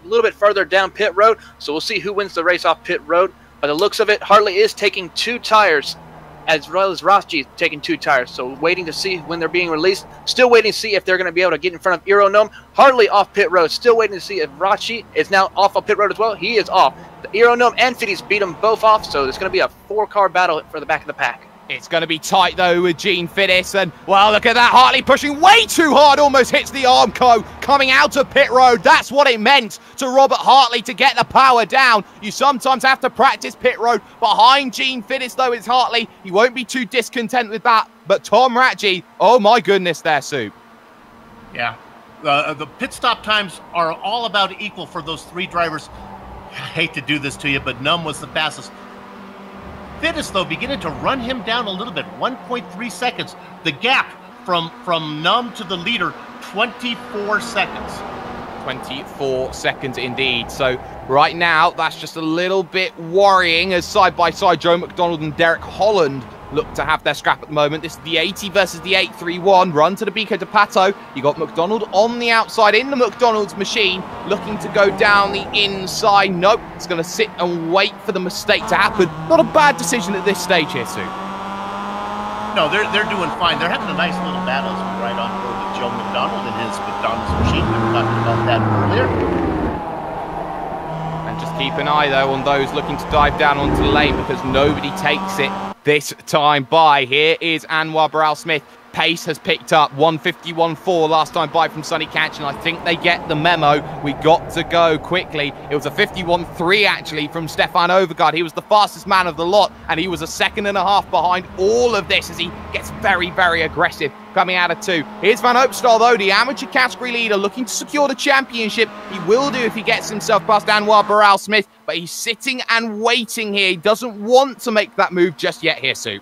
little bit further down pit road, so we'll see who wins the race off pit road. By the looks of it, Hartley is taking 2 tires, as well as Roschi is taking 2 tires. So waiting to see when they're being released. Still waiting to see if they're going to be able to get in front of Aeronome. Hartley off pit road. Still waiting to see if Roschi is now off of pit road as well. He is off. The Aeronome and Fiddy's beat them both off, so there's going to be a 4-car battle for the back of the pack. It's going to be tight, though, with Gene Fiddis. And, well, look at that. Hartley pushing way too hard. Almost hits the Armco coming out of pit road. That's what it meant to Robert Hartley to get the power down. You sometimes have to practice pit road. Behind Gene Fiddis, though, is Hartley. He won't be too discontent with that. But Tom Ratchey, oh, my goodness there, Soup. Yeah. The pit stop times are all about equal for those 3 drivers. I hate to do this to you, but Numb was the fastest. Fiddis, though, beginning to run him down a little bit, 1.3 seconds. The gap from Numb to the leader, 24 seconds. 24 seconds indeed. So right now, that's just a little bit worrying as side-by-side Joe McDonald and Derek Holland look to have their scrap at the moment. This is the 80 versus the 831. Run to the Bico de Pato. You got McDonald on the outside in the McDonald's machine, looking to go down the inside. Nope, it's going to sit and wait for the mistake to happen. Not a bad decision at this stage here, Sue. No, they're doing fine. They're having a nice little battle as we ride on board with Joe McDonald and his McDonald's machine. We were talking about that earlier. And just keep an eye, though, on those looking to dive down onto the lane, because nobody takes it this time by. Here is Anwar Barral-Smith. Pace has picked up 151.4 last time by from Sonny Catch, and I think they get the memo. We got to go quickly. It was a 51.3 actually from Stefan Overgaard. He was the fastest man of the lot, and he was a second and a half behind all of this as he gets very, very aggressive coming out of 2. Here's Van Opstal, though, the amateur category leader, looking to secure the championship. He will do if he gets himself past Anwar Barral-Smith, but he's sitting and waiting here. He doesn't want to make that move just yet here, Sue.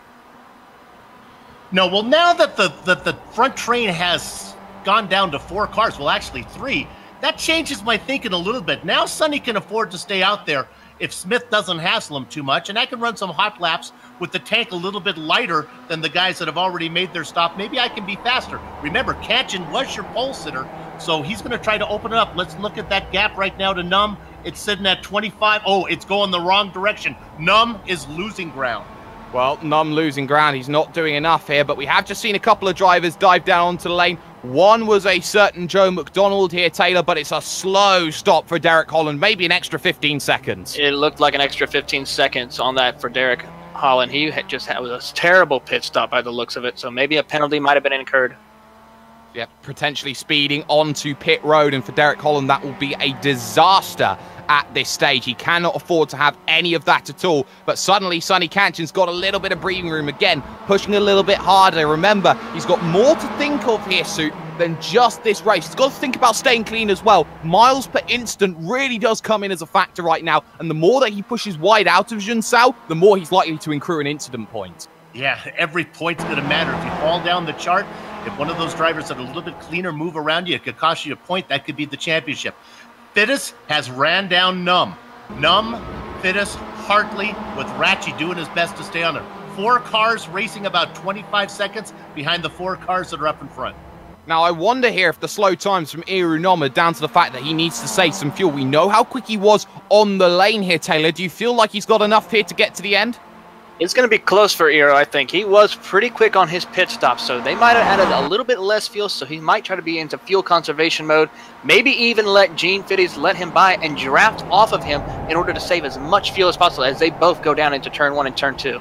No, well, now that the front train has gone down to 4 cars, well, actually 3, that changes my thinking a little bit. Now Sonny can afford to stay out there if Smith doesn't hassle him too much, and I can run some hot laps with the tank a little bit lighter than the guys that have already made their stop. Maybe I can be faster. Remember, Kanchan was your pole sitter, so he's going to try to open it up. Let's look at that gap right now to Numb. It's sitting at 25. Oh, it's going the wrong direction. Numb is losing ground. Well, Numb losing ground. He's not doing enough here, but we have just seen a couple of drivers dive down onto the lane. One was a certain Joe McDonald here, Taylor, but it's a slow stop for Derek Holland, maybe an extra 15 seconds. It looked like an extra 15 seconds on that for Derek Holland. He had a terrible pit stop by the looks of it, so maybe a penalty might have been incurred. Yeah, potentially speeding onto pit road, and for Derek Holland, that will be a disaster at this stage. He cannot afford to have any of that at all. But suddenly, Sonny Kanchan's got a little bit of breathing room again, pushing a little bit harder. Remember, he's got more to think of here, Sue, than just this race. He's got to think about staying clean as well. Miles per instant really does come in as a factor right now, and the more that he pushes wide out of Junsao, the more he's likely to accrue an incident point. Yeah, every point's going to matter. If you fall down the chart, if one of those drivers that are a little bit cleaner move around you, it could cost you a point. That could be the championship. Fiddis has ran down Numb. Numb, Fiddis, Hartley, with Ratchey doing his best to stay on there. 4 cars racing about 25 seconds behind the 4 cars that are up in front. Now, I wonder here if the slow times from Irunoma are down to the fact that he needs to save some fuel. We know how quick he was on the lane here, Taylor. Do you feel like he's got enough here to get to the end? It's going to be close for Iro, I think. He was pretty quick on his pit stop, so they might have added a little bit less fuel, so he might try to be into fuel conservation mode. Maybe even let Gene Fiddis let him by and draft off of him in order to save as much fuel as possible as they both go down into turn 1 and turn 2.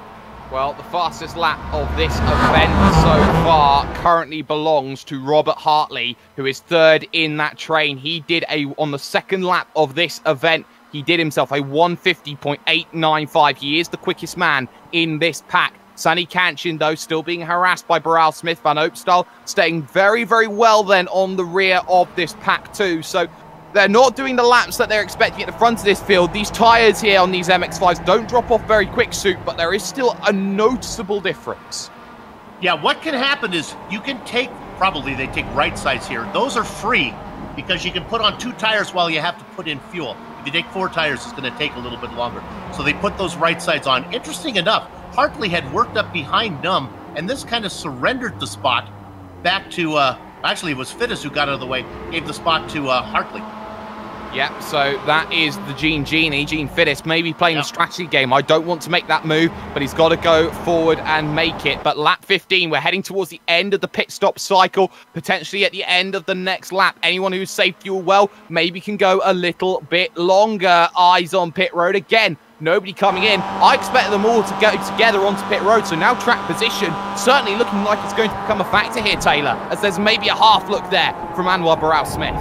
Well, the fastest lap of this event so far currently belongs to Robert Hartley, who is 3rd in that train. He did on the 2nd lap of this event, he did himself a 150.895. He is the quickest man in this pack. Sonny Kanchan, though, still being harassed by Barral-Smith. Van Opstal staying very, very well then on the rear of this pack too. So they're not doing the laps that they're expecting at the front of this field. These tyres here on these MX-5s don't drop off very quick, Soup, but there is still a noticeable difference. Yeah, what can happen is you can take, probably they take right sides here. Those are free because you can put on 2 tires while you have to put in fuel. If you take 4 tires, it's going to take a little bit longer. So they put those right sides on. Interesting enough, Hartley had worked up behind Numb, and this kind of surrendered the spot back to, actually it was Fiddis who got out of the way, gave the spot to Hartley. Yep, so that is the Gene Fittest, maybe playing the strategy game. I don't want to make that move, but he's got to go forward and make it. But lap 15, we're heading towards the end of the pit stop cycle, potentially at the end of the next lap. Anyone who's saved fuel well maybe can go a little bit longer. Eyes on pit road again. Nobody coming in. I expect them all to go together onto pit road, so now track position certainly looking like it's going to become a factor here, Taylor, as there's maybe a half look there from Anwar Barral-Smith.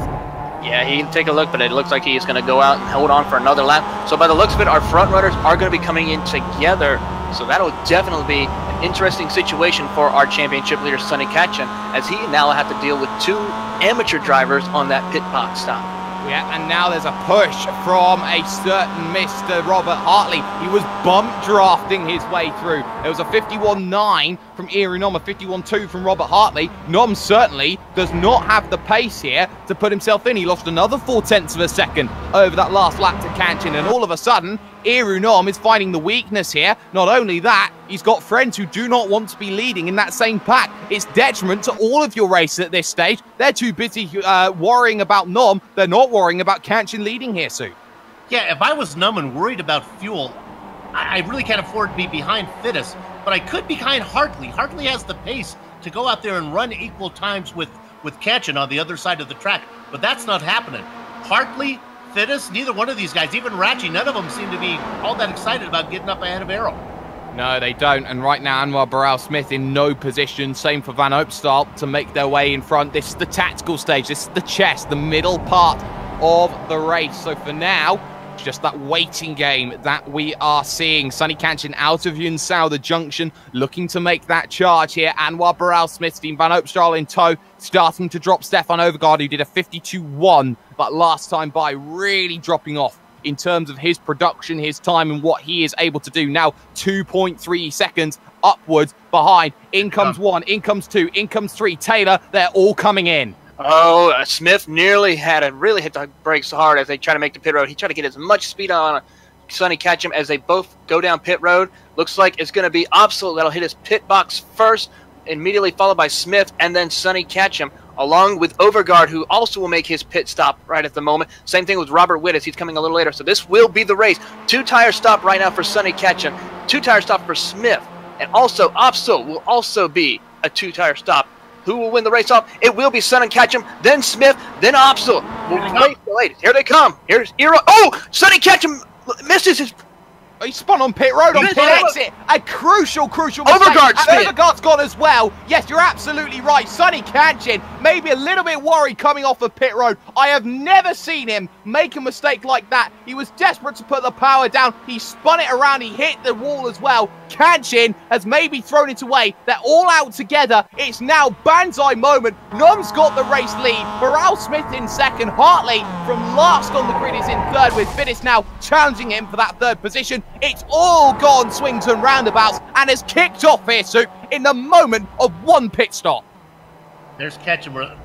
Yeah, he can take a look, but it looks like he's going to go out and hold on for another lap. So by the looks of it, our front runners are going to be coming in together. So that'll definitely be an interesting situation for our championship leader, Sonny Katchen, as he now have to deal with 2 amateur drivers on that pit box stop. Yeah, and now there's a push from a certain Mr. Robert Hartley. He was bump drafting his way through. There was a 51.9 from Eru Nom, a 51.2 from Robert Hartley. Nom certainly does not have the pace here to put himself in. He lost another 0.4 of a second over that last lap to Katchen, and all of a sudden, Eru Nom is finding the weakness here. Not only that, he's got friends who do not want to be leading in that same pack. It's detriment to all of your races at this stage. They're too busy worrying about Nom. They're not worrying about Katchen leading here, Sue. Yeah, if I was Nom and worried about fuel, I really can't afford to be behind Fittest, but I could be behind Hartley. Hartley has the pace to go out there and run equal times with Katchen on the other side of the track, but that's not happening. Hartley, Fittest, neither one of these guys, even Ratchy, none of them seem to be all that excited about getting up ahead of Arrow. No, they don't. And right now, Anwar Barral-Smith in no position. Same for Van Opstal to make their way in front. This is the tactical stage. This is the chess, the middle part of the race. So for now, it's just that waiting game that we are seeing. Sonny Katchen out of Heusinkveld, the junction, looking to make that charge here. Anwar Barral-Smith, Steven Van Opstal in tow, starting to drop Stefan Overgaard, who did a 52.1, but last time by, really dropping off in terms of his production, his time, and what he is able to do. Now 2.3 seconds upwards behind. In comes 1, in comes 2, in comes 3. Taylor, they're all coming in. Oh, Smith nearly really hit the brakes hard as they try to make the pit road. He tried to get as much speed on Sonny Katchen as they both go down pit road. Looks like it's going to be Opsal that'll hit his pit box first, immediately followed by Smith, and then Sonny Katchen, along with Overgaard, who also will make his pit stop right at the moment. Same thing with Robert Witt as he's coming a little later. So this will be the race. 2-tire stop right now for Sonny Katchen, 2-tire stop for Smith, and also Opsal will also be a 2-tire stop. Who will win the race off? It will be Sonny Katchen, then Smith, then Opsal. Here they come. Here's Era. Oh, Sonny Katchen misses his. He spun on pit road, on pit exit. A crucial mistake. Overgaard's gone as well. Yes, you're absolutely right. Sonny Katchen, maybe a little bit worried coming off of pit road. I have never seen him make a mistake like that. He was desperate to put the power down. He spun it around. He hit the wall as well. Katchen has maybe thrown it away. They're all out together. It's now Banzai moment. Nom's got the race lead. Barral-Smith in second. Hartley from last on the grid is in third, with Fittest now challenging him for that third position. It's all gone swings and roundabouts and has kicked off here, Soup, in the moment of one pit stop. There's Katchen.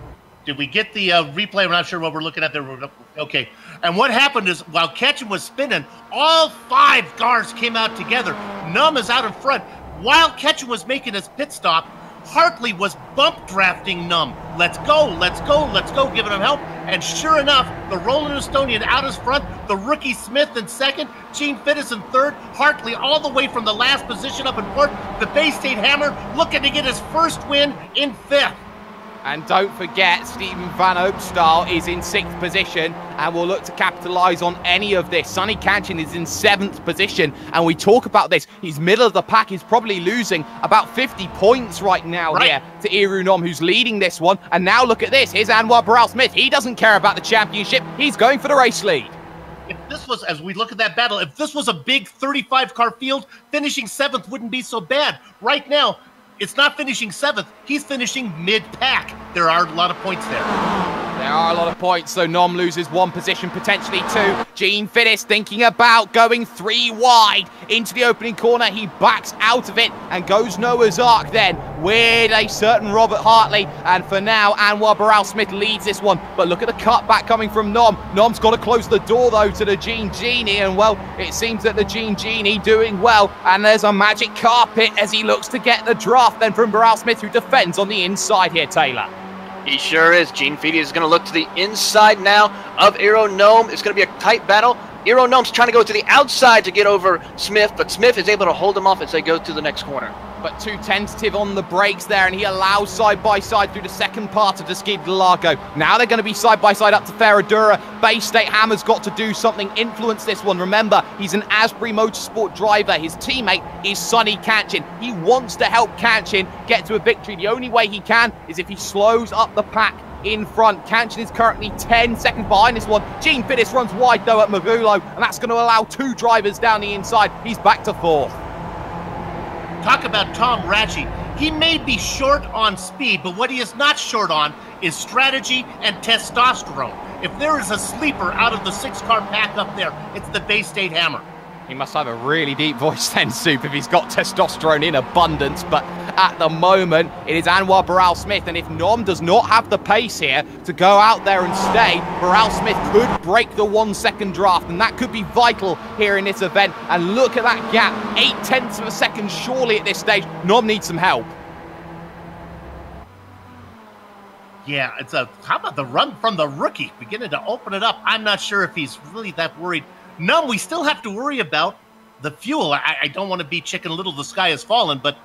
Did we get the replay? We're not sure what we're looking at there. Okay. And what happened is, while Katchen was spinning, all 5 cars came out together. Nom is out in front. While Katchen was making his pit stop, Hartley was bump drafting Nom. Let's go, let's go, let's go, giving him help. And sure enough, the Roland Estonian out his front, the rookie Smith in second, Gene Fittest in third, Hartley all the way from the last position up in fourth, the Bay State Hammer looking to get his first win in 5th. And don't forget, Steven Van Opstal is in 6th position and will look to capitalise on any of this. Sonny Katchen is in 7th position, and we talk about this. He's middle of the pack. He's probably losing about 50 points right now here to Eru Nom, who's leading this one. And now look at this. Here's Anwar Barral-Smith. He doesn't care about the championship. He's going for the race lead. If this was, as we look at that battle, if this was a big 35-car field, finishing 7th wouldn't be so bad. Right now, it's not finishing 7th. He's finishing mid-pack. There are a lot of points there. There are a lot of points, so Nom loses 1 position, potentially 2. Gene Fittest thinking about going 3 wide into the opening corner. He backs out of it and goes Noah's Ark then with a certain Robert Hartley. And for now, Anwar Barral-Smith leads this one. But look at the cutback coming from Nom. Nom's got to close the door, though, to the Gene Genie. And, well, it seems that the Gene Genie doing well. And there's a magic carpet as he looks to get the draft then from Barral-Smith, who defends on the inside here, Taylor. He sure is. Gene Feedy is going to look to the inside now of Aero Gnome. It's going to be a tight battle. Aero Gnome's trying to go to the outside to get over Smith, but Smith is able to hold him off as they go to the next corner. But too tentative on the brakes there, and he allows side-by-side through the second part of the Interlagos. Now they're going to be side-by-side up to Ferradura. Bay State Hammer's got to do something, influence this one. Remember, he's an Asbury Motorsport driver. His teammate is Sonny Kanchin. He wants to help Kanchin get to a victory. The only way he can is if he slows up the pack in front. Kanchin is currently 10 seconds behind this one. Gene Fidis runs wide though at Magulo, and that's going to allow two drivers down the inside. He's back to fourth. Talk about Tom Ratchey. He may be short on speed, but what he is not short on is strategy and testosterone. If there is a sleeper out of the 6-car pack up there, it's the Bay State Hammer. He must have a really deep voice then, Soup, if he's got testosterone in abundance. But at the moment, it is Anwar Burrell-Smith. And if Nom does not have the pace here to go out there and stay, Burrell-Smith could break the 1-second draft. And that could be vital here in this event. And look at that gap, 0.8 of a second surely at this stage. Nom needs some help. Yeah, how about the run from the rookie? Beginning to open it up. I'm not sure if he's really that worried. No, we still have to worry about the fuel. I don't want to be Chicken Little, the sky has fallen, but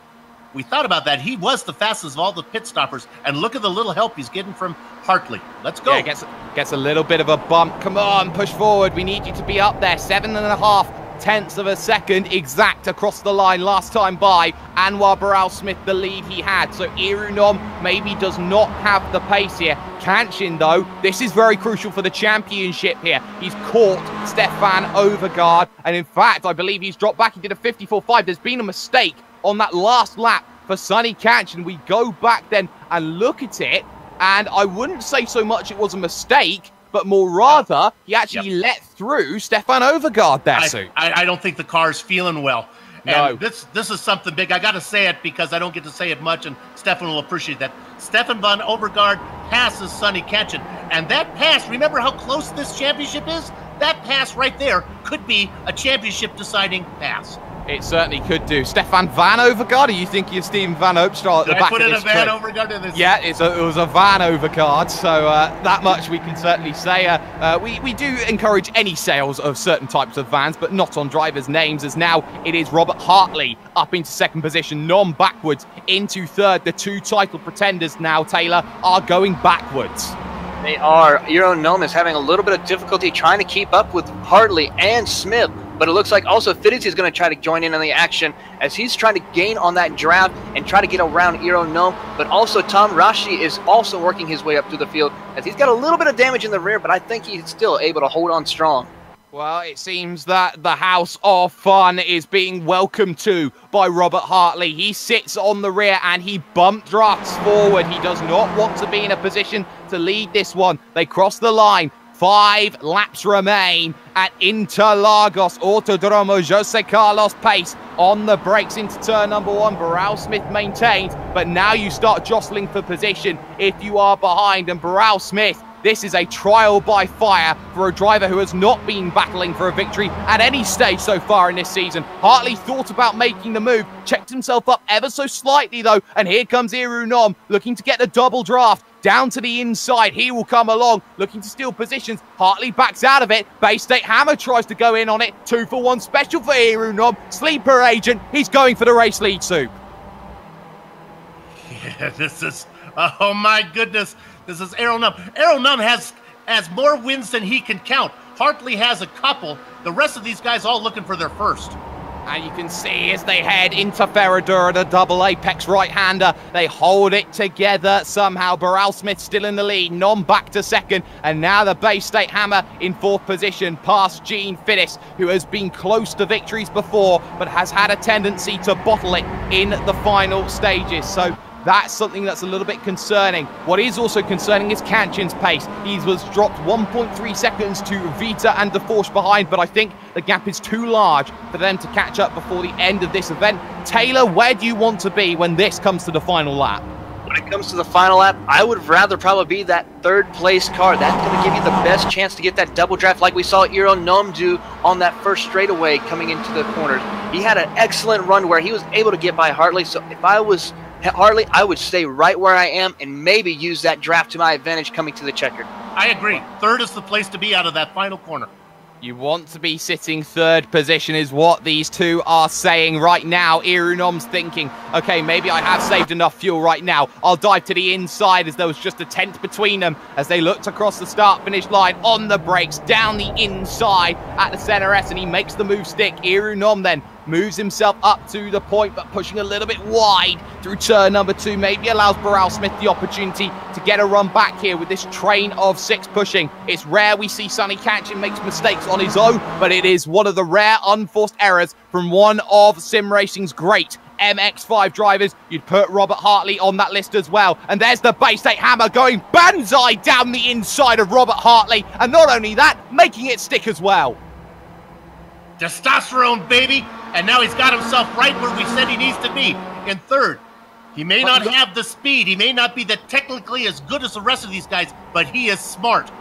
we thought about that. He was the fastest of all the pit stoppers, and look at the little help he's getting from Hartley. Let's go. Yeah, gets a little bit of a bump. Come on, push forward. We need you to be up there. 7.5 tenths of a second exact across the line last time by. Anwar Burrell-Smith, the lead he had. So Irunom maybe does not have the pace here. Kanchin, though, this is very crucial for the championship here. He's caught Stefan Overgaard, and in fact, I believe he's dropped back. He did a 54.5. There's been a mistake on that last lap for Sonny Kanchin. We go back then and look at it, and I wouldn't say so much it was a mistake, but more rather, he actually let through Stefan Overgaard there, Sue. I don't think the car's feeling well. No. And this is something big. I got to say it because I don't get to say it much, and Stefan will appreciate that. Stefan von Overgaard passes Sonny Kanchin. And that pass, remember how close this championship is? That pass right there could be a championship-deciding pass. It certainly could do. Stefan Van Overgaard, are you thinking of Steven Van Opstal at the back of this? I put in a Van Overgaard in this. Yeah, it was a Van Overgaard, so that much we can certainly say. We do encourage any sales of certain types of vans, but not on drivers' names, as now it is Robert Hartley up into second position, Nom backwards into third. The two title pretenders now, Taylor, are going backwards. They are. Aero Gnome is having a little bit of difficulty trying to keep up with Hartley and Smith. But it looks like also Fittings is going to try to join in on the action as he's trying to gain on that draft and try to get around Aero Gnome. But also Tom Rashi is also working his way up through the field as he's got a little bit of damage in the rear, but I think he's still able to hold on strong. Well, it seems that the House of Fun is being welcomed to by Robert Hartley. He sits on the rear and he bump drafts forward. He does not want to be in a position to lead this one. They cross the line. 5 laps remain at Interlagos. Autodromo Jose Carlos Pace on the brakes into turn number 1. Burrell-Smith maintains, but now you start jostling for position if you are behind. And Burrell-Smith, this is a trial by fire for a driver who has not been battling for a victory at any stage so far in this season. Hartley thought about making the move, checked himself up ever so slightly though, and here comes Iru Nom looking to get the double draft. Down to the inside, he will come along, looking to steal positions. Hartley backs out of it. Bay State Hammer tries to go in on it. 2-for-1 special for Iru Nom. Sleeper agent, he's going for the race lead, Soup. Yeah, this is, oh my goodness. This is Aero Gnome. Aero Gnome has more wins than he can count. Hartley has a couple. The rest of these guys all looking for their first. And you can see as they head into Ferradura, the double apex right-hander, they hold it together somehow. Burrell-Smith still in the lead, Nom back to second, and now the Bay State Hammer in fourth position, past Gene Fidis, who has been close to victories before, but has had a tendency to bottle it in the final stages. So that's something that's a little bit concerning. What is also concerning is Kanchin's pace. He was dropped 1.3 seconds to Vita and DeForce behind, but I think the gap is too large for them to catch up before the end of this event. Taylor, where do you want to be when this comes to the final lap? When it comes to the final lap, I would rather probably be that third place car. That's going to give you the best chance to get that double draft like we saw Aero Gnome do on that first straightaway coming into the corners. He had an excellent run where he was able to get by Hartley, so if I was Hartley, I would stay right where I am and maybe use that draft to my advantage coming to the checkered. I agree. Third is the place to be out of that final corner. You want to be sitting third position is what these two are saying right now. Irunom's thinking, okay, maybe I have saved enough fuel right now. I'll dive to the inside as there was just a tenth between them as they looked across the start-finish line on the brakes, down the inside at the center S, and he makes the move stick. Irunom then moves himself up to the point, but pushing a little bit wide through turn number 2. Maybe allows Burrell Smith the opportunity to get a run back here with this train of 6 pushing. It's rare we see Sonny Kanchin makes mistakes on his own, but it is one of the rare unforced errors from one of SimRacing's great MX-5 drivers. You'd put Robert Hartley on that list as well. And there's the Bay State Hammer going banzai down the inside of Robert Hartley. And not only that, making it stick as well. Testosterone, baby! And now he's got himself right where we said he needs to be, in third. He may not have the speed, he may not be technically as good as the rest of these guys, but he is smart.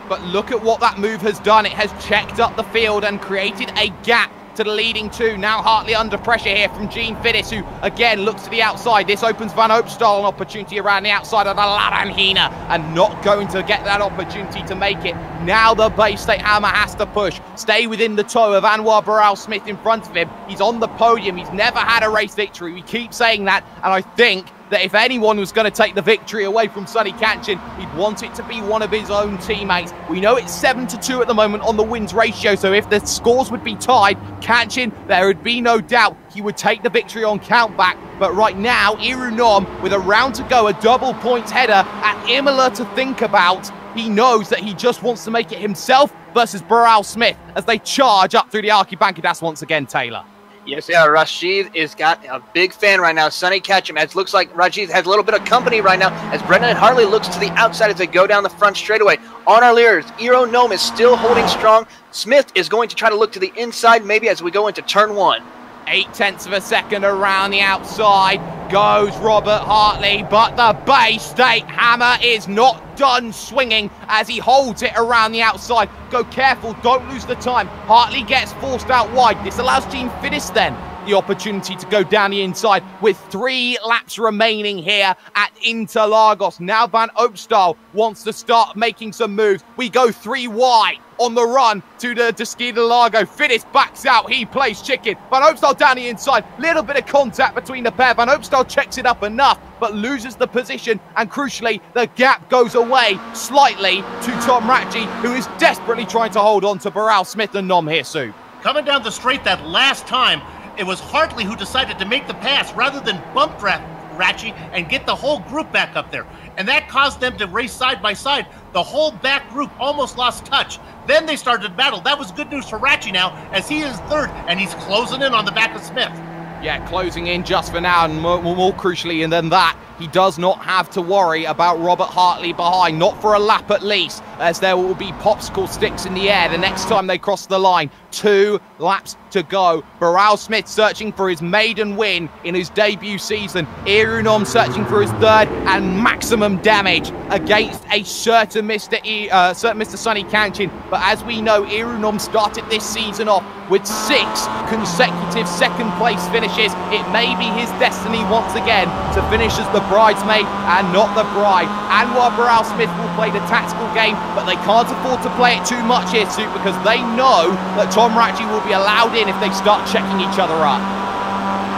But look at what that move has done. It has checked up the field and created a gap to the leading 2. Now Hartley under pressure here from Gene Fiddis, who again looks to the outside. This opens Van Opstal an opportunity around the outside of the Laranjina, and not going to get that opportunity to make it. Now the Bay State Hammer has to push, stay within the toe of Anwar Burrell Smith in front of him. He's on the podium. He's never had a race victory. We keep saying that, and I think that if anyone was going to take the victory away from Sonny Kanchin, he'd want it to be one of his own teammates. We know it's 7-2 at the moment on the wins ratio, so if the scores would be tied, Kanchin, there would be no doubt he would take the victory on countback. But right now, Irunom, with a round to go, a double points header at Imola to think about. He knows that he just wants to make it himself versus Burrell Smith as they charge up through the Archibankidas once again, Taylor. Yes, yeah, Rashid is got a big fan right now. Sonny Kanchin, as looks like Rashid has a little bit of company right now as Brendan Hartley looks to the outside as they go down the front straightaway. On our leaders, Irunom is still holding strong. Smith is going to try to look to the inside maybe as we go into turn 1. 0.8 of a second around the outside goes Robert Hartley, but the Bay State Hammer is not done swinging as he holds it around the outside. Go careful, don't lose the time. Hartley gets forced out wide. This allows Gene Fiddis then the opportunity to go down the inside with 3 laps remaining here at Interlagos. Now Van Opstal wants to start making some moves. We go 3 wide on the run to the Desquita Lago. Fiddis backs out. He plays chicken. Van Opstal down the inside. Little bit of contact between the pair. Van Opstal checks it up enough, but loses the position. And crucially, the gap goes away slightly to Tom Ratchey, who is desperately trying to hold on to Burrell Smith and Nom Hirsu. Coming down the straight that last time, it was Hartley who decided to make the pass rather than bump Ratchey and get the whole group back up there. And that caused them to race side by side. The whole back group almost lost touch. Then they started to battle. That was good news for Ratchey now, as he is third, and he's closing in on the back of Smith. Yeah, closing in just for now, and more crucially than that, he does not have to worry about Robert Hartley behind, not for a lap at least, as there will be popsicle sticks in the air the next time they cross the line. 2 laps to go. Burrell Smith searching for his maiden win in his debut season. Irunom searching for his third and maximum damage against a certain Mr. Sonny Kanchin. But as we know, Irunom started this season off with 6 consecutive second-place finishes. It may be his destiny once again to finish as the bridesmaid and not the bride. Anwar Burrell Smith will play the tactical game, but they can't afford to play it too much here, Sue, because they know that Tom Ratchey will be allowed in if they start checking each other up.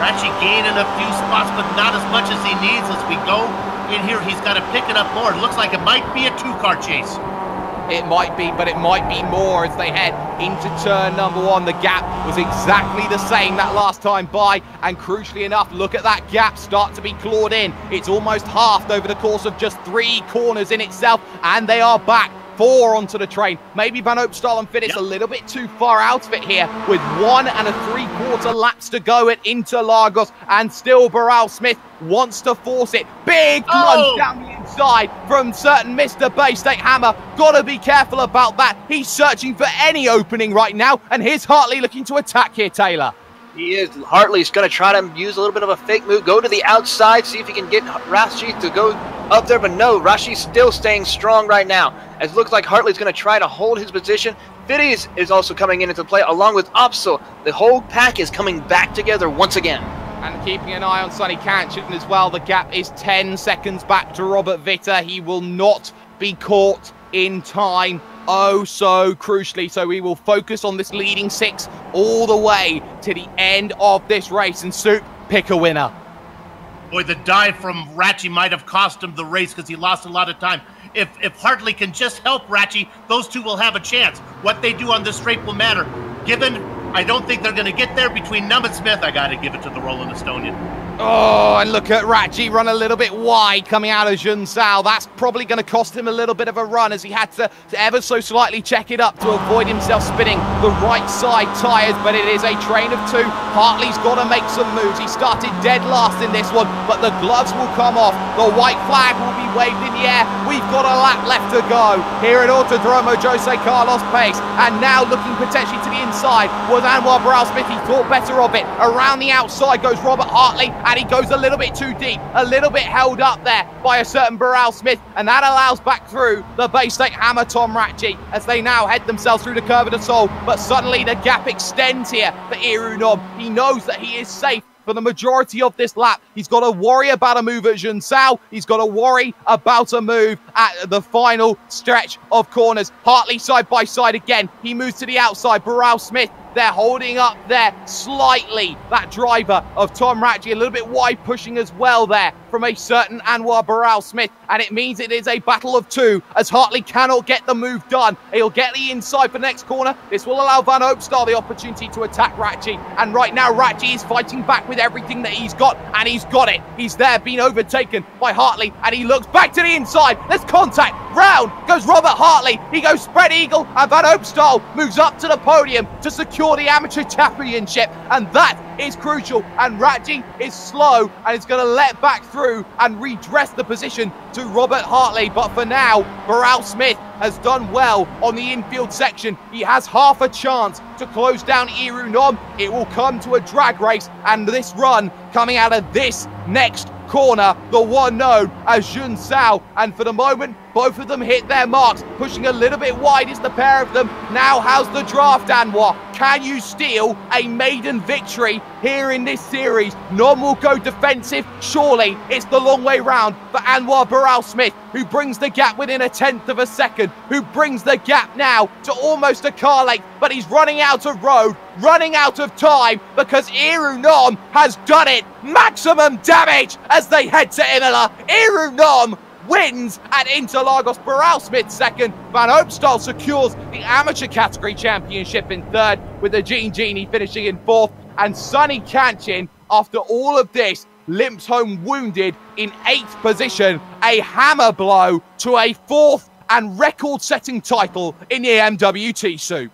Ratchey gaining a few spots, but not as much as he needs as we go in here. He's got to pick it up more. It looks like it might be a 2-car chase. It might be, but it might be more as they head into turn number 1. The gap was exactly the same that last time by, and crucially enough, look at that gap start to be clawed in. It's almost halved over the course of just 3 corners in itself, and they are back. 4 onto the train. Maybe Van Opstal and Fiddis a little bit too far out of it here with 1 3/4 laps to go at Interlagos, and still Burrell Smith wants to force it. Big lunge down the inside from certain Mr. Bay State Hammer. Gotta be careful about that. He's searching for any opening right now, and here's Hartley looking to attack here, Taylor. He is. Hartley's going to try to use a little bit of a fake move, go to the outside, see if he can get Rashi to go up there, but no, Rashi's still staying strong right now. As it looks like Hartley's going to try to hold his position. Fiddis is also coming into play along with Opsal. The whole pack is coming back together once again. And keeping an eye on Sonny Kanchan as well. The gap is 10 seconds back to Robert Witte. He will not be caught in time. Oh, so crucially. So we will focus on this leading 6 all the way to the end of this race. And Soup, pick a winner. Boy, the dive from Ratchie might have cost him the race because he lost a lot of time. If Hartley can just help Ratchie, those two will have a chance. What they do on this straight will matter. Given, I don't think they're going to get there between Numb and Smith. I got to give it to the Roland Estonian. Oh, and look at Ratchie run a little bit wide coming out of Junsao. That's probably going to cost him a little bit of a run as he had to ever so slightly check it up to avoid himself spinning the right side tyres. But it is a train of 2. Hartley's got to make some moves. He started dead last in this one, but the gloves will come off. The white flag will be waved in the air. We've got a lap left to go here at Autodromo Jose Carlos Pace. And now looking potentially to the inside was Anwar Barral-Smith. He thought better of it. Around the outside goes Robert Hartley. And he goes a little bit too deep, a little bit held up there by a certain Barral-Smith, and that allows back through the Bay State hammer Tom Ratchie as they now head themselves through the Curve of the Soul. But suddenly the gap extends here for Iru Nom. He knows that he is safe for the majority of this lap. He's got to worry about a move at Junsao. He's got to worry about a move at the final stretch of corners. Hartley side by side again. He moves to the outside. Barral-Smith, they're holding up there slightly. That driver of Tom Ratchie a little bit wide pushing as well there from a certain Anwar Barral-Smith. And it means it is a battle of 2 as Hartley cannot get the move done. He'll get the inside for the next corner. This will allow Van Opstal the opportunity to attack Ratchie. And right now Ratchie is fighting back with everything that he's got. And he's got it. He's there being overtaken by Hartley. And he looks back to the inside. There's contact. Round goes Robert Hartley. He goes spread eagle. And Van Opstal moves up to the podium to secure the amateur championship, and that is crucial. And Ratchie is slow and is going to let back through and redress the position to Robert Hartley. But for now, Barral-Smith has done well on the infield section. He has half a chance to close down Iru Nom. It will come to a drag race, and this run coming out of this next corner, the one known as Junsao. And for the moment, both of them hit their marks. Pushing a little bit wide is the pair of them. Now how's the draft, Anwar? Can you steal a maiden victory here in this series? Nom will go defensive. Surely it's the long way round for Anwar Barral-Smith, who brings the gap within a 1/10 of a second, who brings the gap now to almost a car length, but he's running out of road, running out of time, because Iru Nom has done it. Maximum damage as they head to Imola. Iru Nom wins at Interlagos. Barral-Smith second. Van Opstal secures the amateur category championship in 3rd, with the Genie finishing in 4th. And Sonny Kanchan, after all of this, limps home wounded in 8th position. A hammer blow to a 4th and record-setting title in the MWT Soup.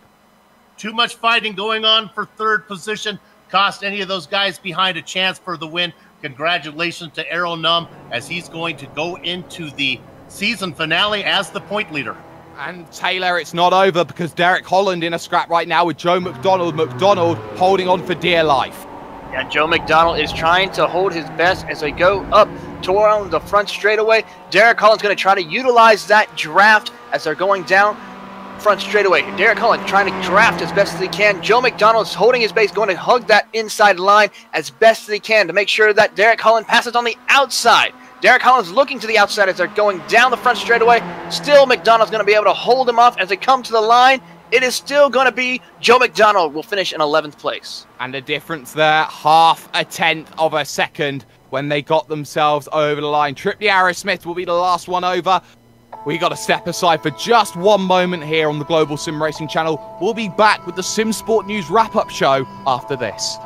Too much fighting going on for 3rd position. Cost any of those guys behind a chance for the win. Congratulations to Errol Numb as he's going to go into the season finale as the point leader. And Taylor, it's not over because Derek Holland in a scrap right now with Joe McDonald. McDonald holding on for dear life. Yeah, Joe McDonald is trying to hold his best as they go up toward the front straightaway. Derek Holland's going to try to utilize that draft as they're going down front straightaway. Derek Holland trying to draft as best as he can. Joe McDonald's holding his base, going to hug that inside line as best as he can to make sure that Derek Holland passes on the outside. Derek Holland's looking to the outside as they're going down the front straightaway. Still, McDonald's going to be able to hold him off as they come to the line. It is still going to be Joe McDonald will finish in 11th place. And the difference there, half a 1/10 of a second when they got themselves over the line. Tripley Arrowsmith will be the last one over. We got to step aside for just one moment here on the Global Sim Racing channel. We'll be back with the Sim Sport News wrap-up show after this.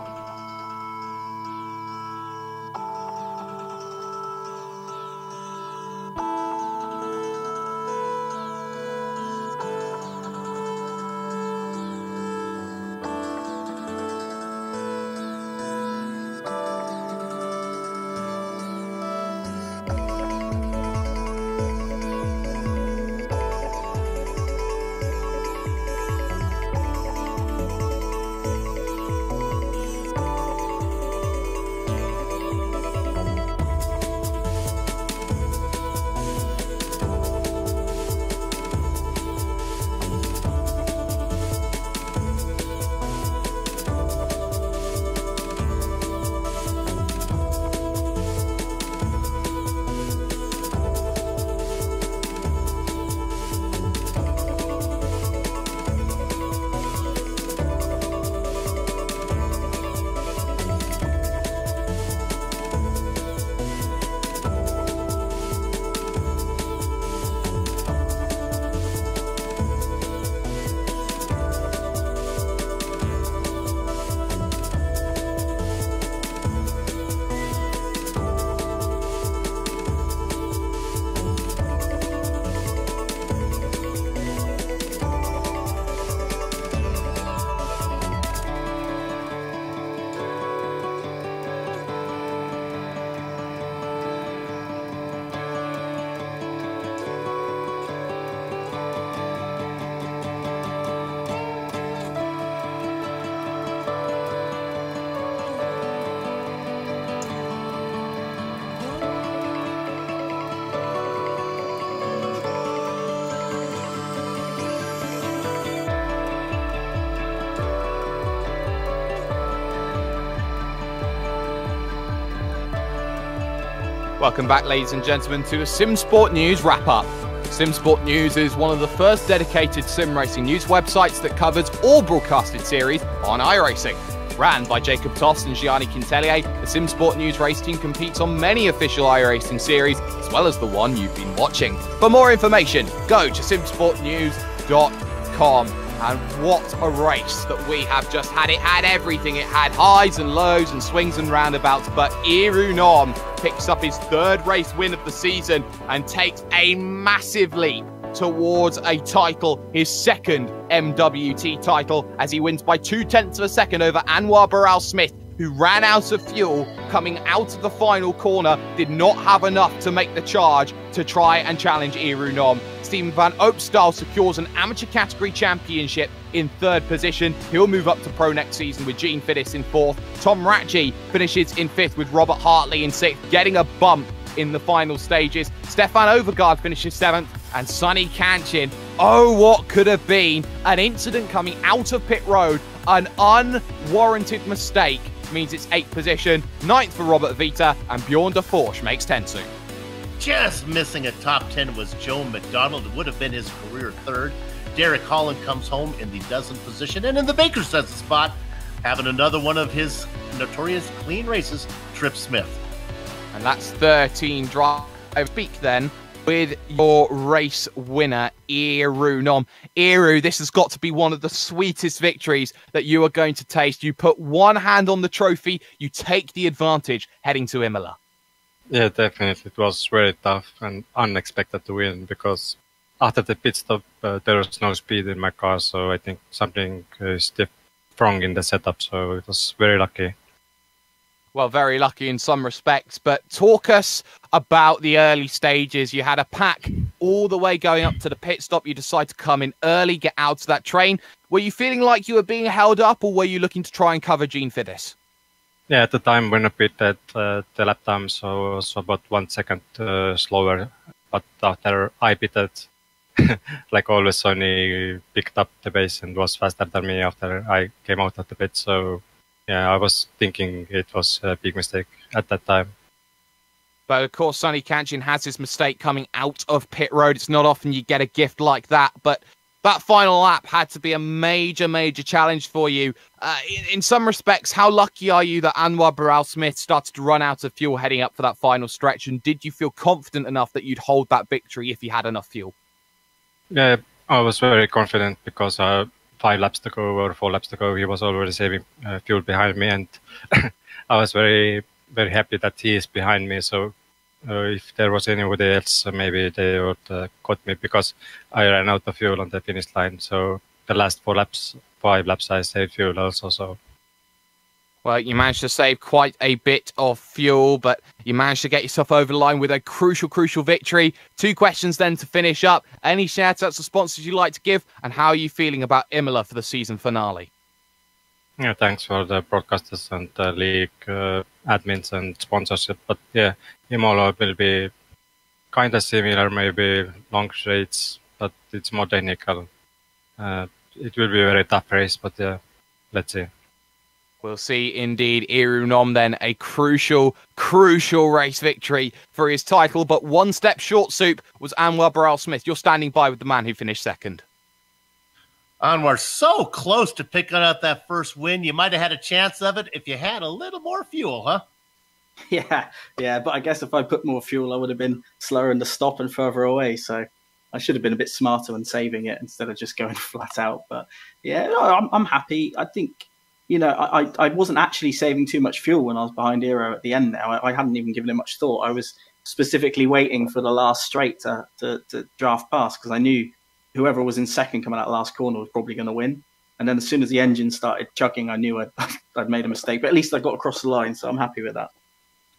Welcome back, ladies and gentlemen, to a SimSport News wrap-up. SimSport News is one of the first dedicated sim racing news websites that covers all broadcasted series on iRacing. Ran by Jacob Tost and Gianni Quintelier, the SimSport News race team competes on many official iRacing series, as well as the one you've been watching. For more information, go to simsportnews.com. And what a race that we have just had. It had everything. It had highs and lows and swings and roundabouts, but Iru Nom picks up his third race win of the season and takes a massive leap towards a title, his second MWT title, as he wins by 0.2 of a second over Anwar Baral Smith, who ran out of fuel coming out of the final corner, did not have enough to make the charge to try and challenge Iru Nom. Stephen Van Opstal secures an amateur category championship in third position. He'll move up to pro next season with Gene Fiddis in fourth. Tom Ratchey finishes in fifth with Robert Hartley in sixth, getting a bump in the final stages. Stefan Overgaard finishes seventh, and Sonny Kanchin, oh, what could have been an incident coming out of pit road, an unwarranted mistake, means it's 8th position, 9th for Robert Vita, and Bjorn de Forsch makes 10 soon. Just missing a top 10 was Joe McDonald. It would have been his career third. Derek Holland comes home in the dozenth position, and in the Baker's dozen spot, having another one of his notorious clean races, Trip Smith. And that's 13 drive peak then with your race winner, Iru Nom. Iru, this has got to be one of the sweetest victories that you are going to taste. You put one hand on the trophy, you take the advantage heading to Imola. Yeah, definitely. It was very tough and unexpected to win because after the pit stop, there was no speed in my car. So I think something is wrong in the setup. So it was very lucky. Well, very lucky in some respects, but talk us about the early stages. You had a pack all the way going up to the pit stop. You decide to come in early, get out to that train. Were you feeling like you were being held up, or were you looking to try and cover Gene Fiddis? Yeah, at the time when I pitted, the lap time so was about 1 second slower. But after I pitted, like always, Sonny picked up the pace and was faster than me after I came out of the pit. So yeah, I was thinking it was a big mistake at that time. But of course, Sonny Kanchin has his mistake coming out of pit road. It's not often you get a gift like that, but that final lap had to be a major, major challenge for you. In some respects, how lucky are you that Anwar Baral Smith started to run out of fuel heading up for that final stretch? And did you feel confident enough that you'd hold that victory if you had enough fuel? Yeah, I was very confident because 5 laps to go or 4 laps to go, he was already saving fuel behind me. And I was very, very happy that he is behind me. So if there was anybody else, maybe they would caught me because I ran out of fuel on the finish line. So the last 5 laps, I saved fuel also. So. Well, you managed to save quite a bit of fuel, but you managed to get yourself over the line with a crucial, crucial victory. 2 questions then to finish up. Any shout-outs or sponsors you'd like to give? And how are you feeling about Imola for the season finale? Yeah, thanks for the broadcasters and the league admins and sponsorship. But yeah, Imola will be kind of similar, maybe long straights, but it's more technical. It will be a very tough race, but yeah, let's see. We'll see indeed. Iru Nom then a crucial, crucial race victory for his title, but one step short, Soup, was Anwar Baral Smith. You're standing by with the man who finished second. Anwar, so close to picking up that first win. You might have had a chance of it if you had a little more fuel, huh? Yeah, but I guess if I put more fuel, I would have been slower in the stop and further away. So I should have been a bit smarter when saving it instead of just going flat out. But yeah, no, I'm happy. I think, you know, I wasn't actually saving too much fuel when I was behind Eero at the end now. I hadn't even given it much thought. I was specifically waiting for the last straight to draft past because I knew whoever was in second coming out last corner was probably going to win. And then as soon as the engine started chugging, I knew I'd made a mistake. But at least I got across the line, so I'm happy with that.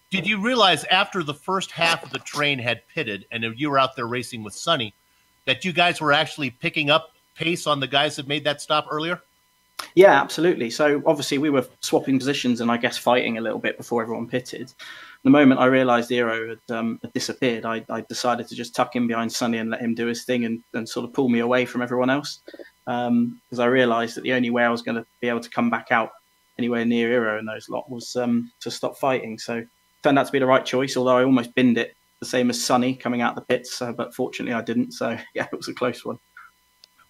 Did you realize after the first half of the train had pitted and you were out there racing with Sonny that you guys were actually picking up pace on the guys that made that stop earlier? Yeah, absolutely. So obviously we were swapping positions and I guess fighting a little bit before everyone pitted. The moment I realised Eero had disappeared, I decided to just tuck in behind Sonny and let him do his thing and sort of pull me away from everyone else. Because I realised that the only way I was going to be able to come back out anywhere near Eero and those lot was to stop fighting. So turned out to be the right choice, although I almost binned it, the same as Sonny coming out the pits, but fortunately I didn't. So, yeah, it was a close one.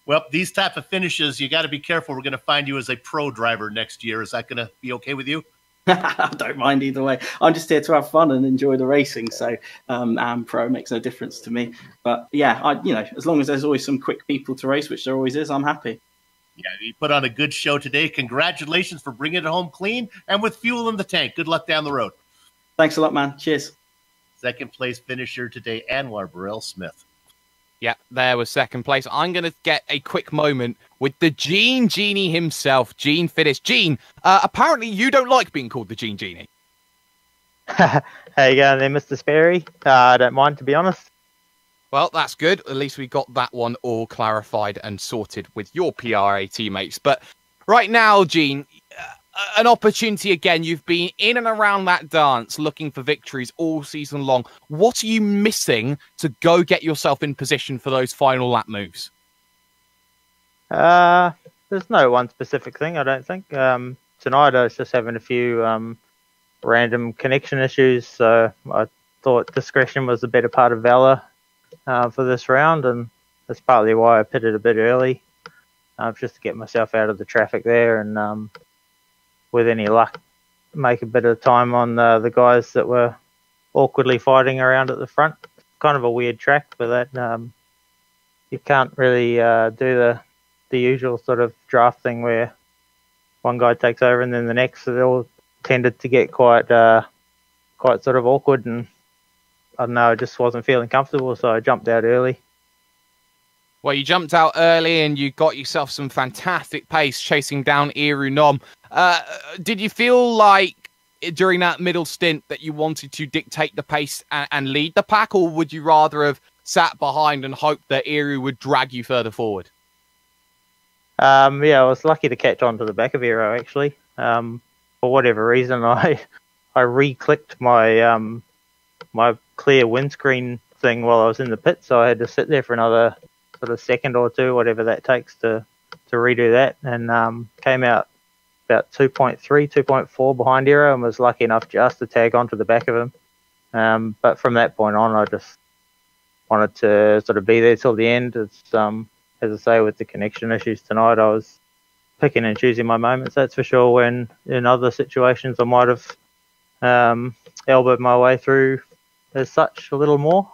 Well, these type of finishes, you got to be careful. We're going to find you as a pro driver next year. Is that going to be okay with you? I don't mind either way. I'm just here to have fun and enjoy the racing. So, and pro makes no difference to me. But yeah, as long as there's always some quick people to race, which there always is, I'm happy. Yeah, you put on a good show today. Congratulations for bringing it home clean and with fuel in the tank. Good luck down the road. Thanks a lot, man. Cheers. Second place finisher today, Anwar Burrell Smith. Yeah, there was second place. I'm going to get a quick moment with the Gene Genie himself, Gene Fittis. Gene, apparently you don't like being called the Gene Genie. How you going there, Mr. Sperry? I don't mind, to be honest. Well, that's good. At least we got that one all clarified and sorted with your PRA teammates. But right now, Gene, an opportunity again. You've been in and around that dance looking for victories all season long. What are you missing to go get yourself in position for those final lap moves? There's no one specific thing, I don't think. Tonight I was just having a few random connection issues, so I thought discretion was a better part of valor for this round, and that's partly why I pitted a bit early, just to get myself out of the traffic there, and with any luck, make a bit of time on the guys that were awkwardly fighting around at the front. Kind of a weird track, but that you can't really do the usual sort of draft thing where one guy takes over and then the next. It all tended to get quite sort of awkward, and I don't know, I just wasn't feeling comfortable, so I jumped out early. Well, you jumped out early and you got yourself some fantastic pace chasing down Iru Nom. Did you feel like during that middle stint that you wanted to dictate the pace and lead the pack, or would you rather have sat behind and hoped that Iru would drag you further forward? I was lucky to catch on to the back of Iru, actually. For whatever reason, I re-clicked my my clear windscreen thing while I was in the pit, so I had to sit there for another sort of second or two, whatever that takes to redo that, and came out about 2.3, 2.4 behind Hero, and was lucky enough just to tag onto the back of him. But from that point on, I just wanted to sort of be there till the end. It's as I say, with the connection issues tonight, I was picking and choosing my moments, that's for sure, when in other situations I might have elbowed my way through as such a little more.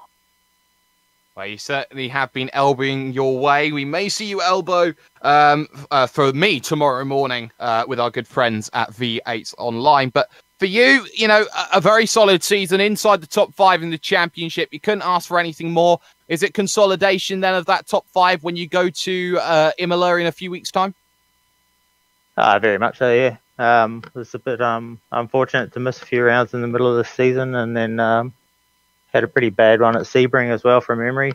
Well, you certainly have been elbowing your way. We may see you elbow for me tomorrow morning with our good friends at V8 Online. But for you, a very solid season inside the top 5 in the championship. You couldn't ask for anything more. Is it consolidation then of that top 5 when you go to Imola in a few weeks' time? Very much so, yeah. It was a bit unfortunate to miss a few rounds in the middle of the season, and then had a pretty bad run at Sebring as well from memory.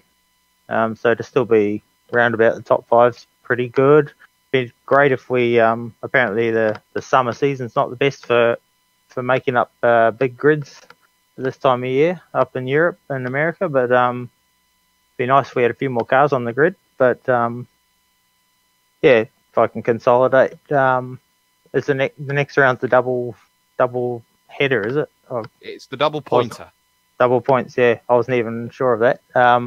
So to still be round about the top 5's pretty good. It'd be great if we, apparently the summer season's not the best for making up big grids this time of year up in Europe and America, but it'd be nice if we had a few more cars on the grid. But if I can consolidate, is the next round's the double header, is it? It's the double pointer. Double points, yeah. I wasn't even sure of that. That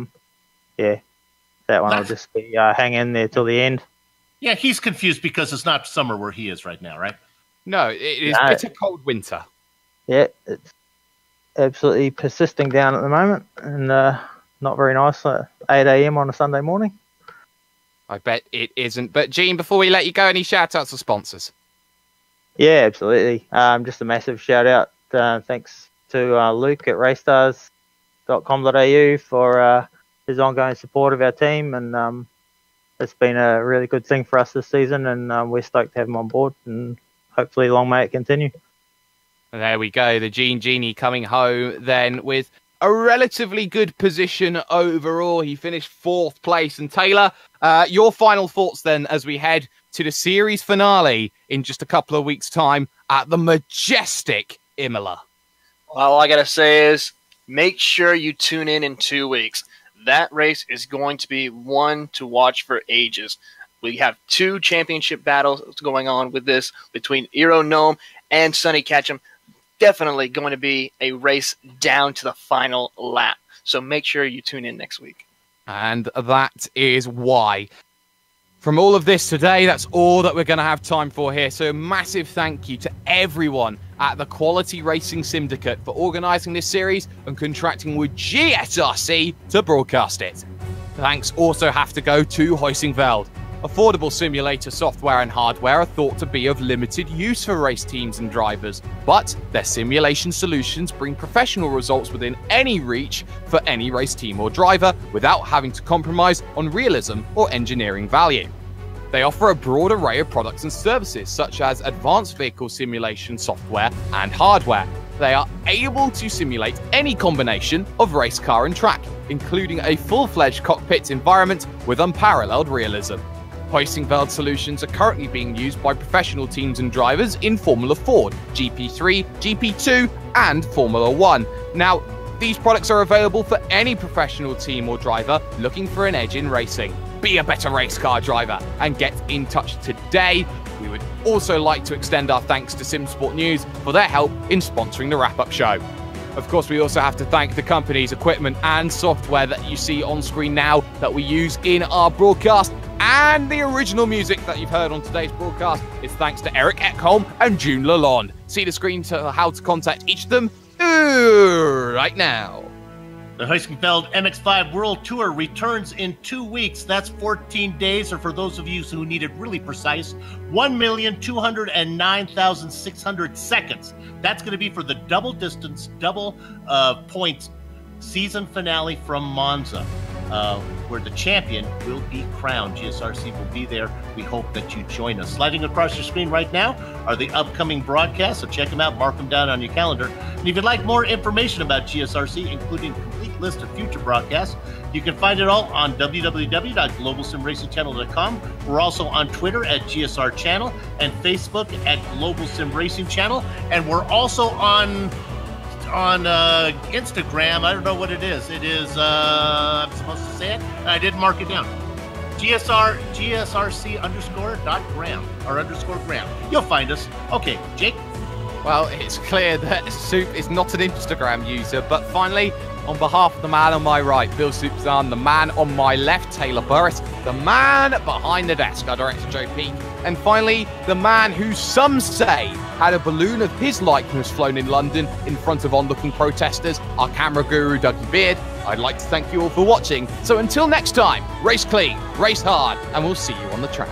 one will just be hang in there till the end. Yeah, he's confused because it's not summer where he is right now, right? No, it is bitter cold winter. Yeah, it's absolutely persisting down at the moment, and not very nice at 8 a.m. on a Sunday morning. I bet it isn't. But Gene, before we let you go, any shout-outs or sponsors? Yeah, absolutely. Just a massive shout-out. Thanks to Luke at racestars.com.au for his ongoing support of our team, and it's been a really good thing for us this season, and we're stoked to have him on board, and hopefully long may it continue. And there we go, the Gene Genie coming home then with a relatively good position overall. He finished 4th place. And Taylor, your final thoughts then as we head to the series finale in just a couple of weeks' time at the majestic Imola. Well, all I got to say is make sure you tune in 2 weeks. That race is going to be one to watch for ages. We have 2 championship battles going on with this between Iro Gnome and Sonny Ketchum. definitely going to be a race down to the final lap. So make sure you tune in next week. And that is why. From all of this today, that's all that we're going to have time for here. So massive thank you to everyone at the Quality Racing Sim-dicate for organising this series and contracting with GSRC to broadcast it. Thanks also have to go to Heusinkveld. Affordable simulator software and hardware are thought to be of limited use for race teams and drivers, but their simulation solutions bring professional results within any reach for any race team or driver without having to compromise on realism or engineering value. They offer a broad array of products and services, such as advanced vehicle simulation software and hardware. They are able to simulate any combination of race car and track, including a full-fledged cockpit environment with unparalleled realism. Heusinkveld solutions are currently being used by professional teams and drivers in Formula Ford, GP3, GP2, and Formula 1. Now, these products are available for any professional team or driver looking for an edge in racing. Be a better race car driver and get in touch today. We would also like to extend our thanks to SimSport News for their help in sponsoring the wrap-up show. Of course, we also have to thank the companies, equipment and software that you see on screen now that we use in our broadcast. And the original music that you've heard on today's broadcast is thanks to Eric Ekholm and June Lalonde. See the screen to how to contact each of them right now. The Heusinkveld MX-5 World Tour returns in 2 weeks. That's 14 days, or for those of you who need it really precise, 1,209,600 seconds. That's going to be for the double distance, double points season finale from Monza, where the champion will be crowned. GSRC will be there. We hope that you join us. Sliding across your screen right now are the upcoming broadcasts, so check them out, mark them down on your calendar. And if you'd like more information about GSRC, including a complete list of future broadcasts, you can find it all on www.globalsimracingchannel.com. We're also on Twitter at GSR Channel and Facebook at Global Sim Racing Channel. And we're also on Instagram. I don't know what it is. It is, I'm supposed to say it. I didn't mark it down. GSRC _.gram or _gram. You'll find us. Okay, Jake. Well, it's clear that Soup is not an Instagram user, but finally, on behalf of the man on my right, Bill Soupzan, the man on my left, Taylor Burris, the man behind the desk, our director, Joe Peake, and finally, the man who some say had a balloon of his likeness flown in London in front of onlooking protesters, our camera guru, Dougie Beard. I'd like to thank you all for watching. So until next time, race clean, race hard, and we'll see you on the track.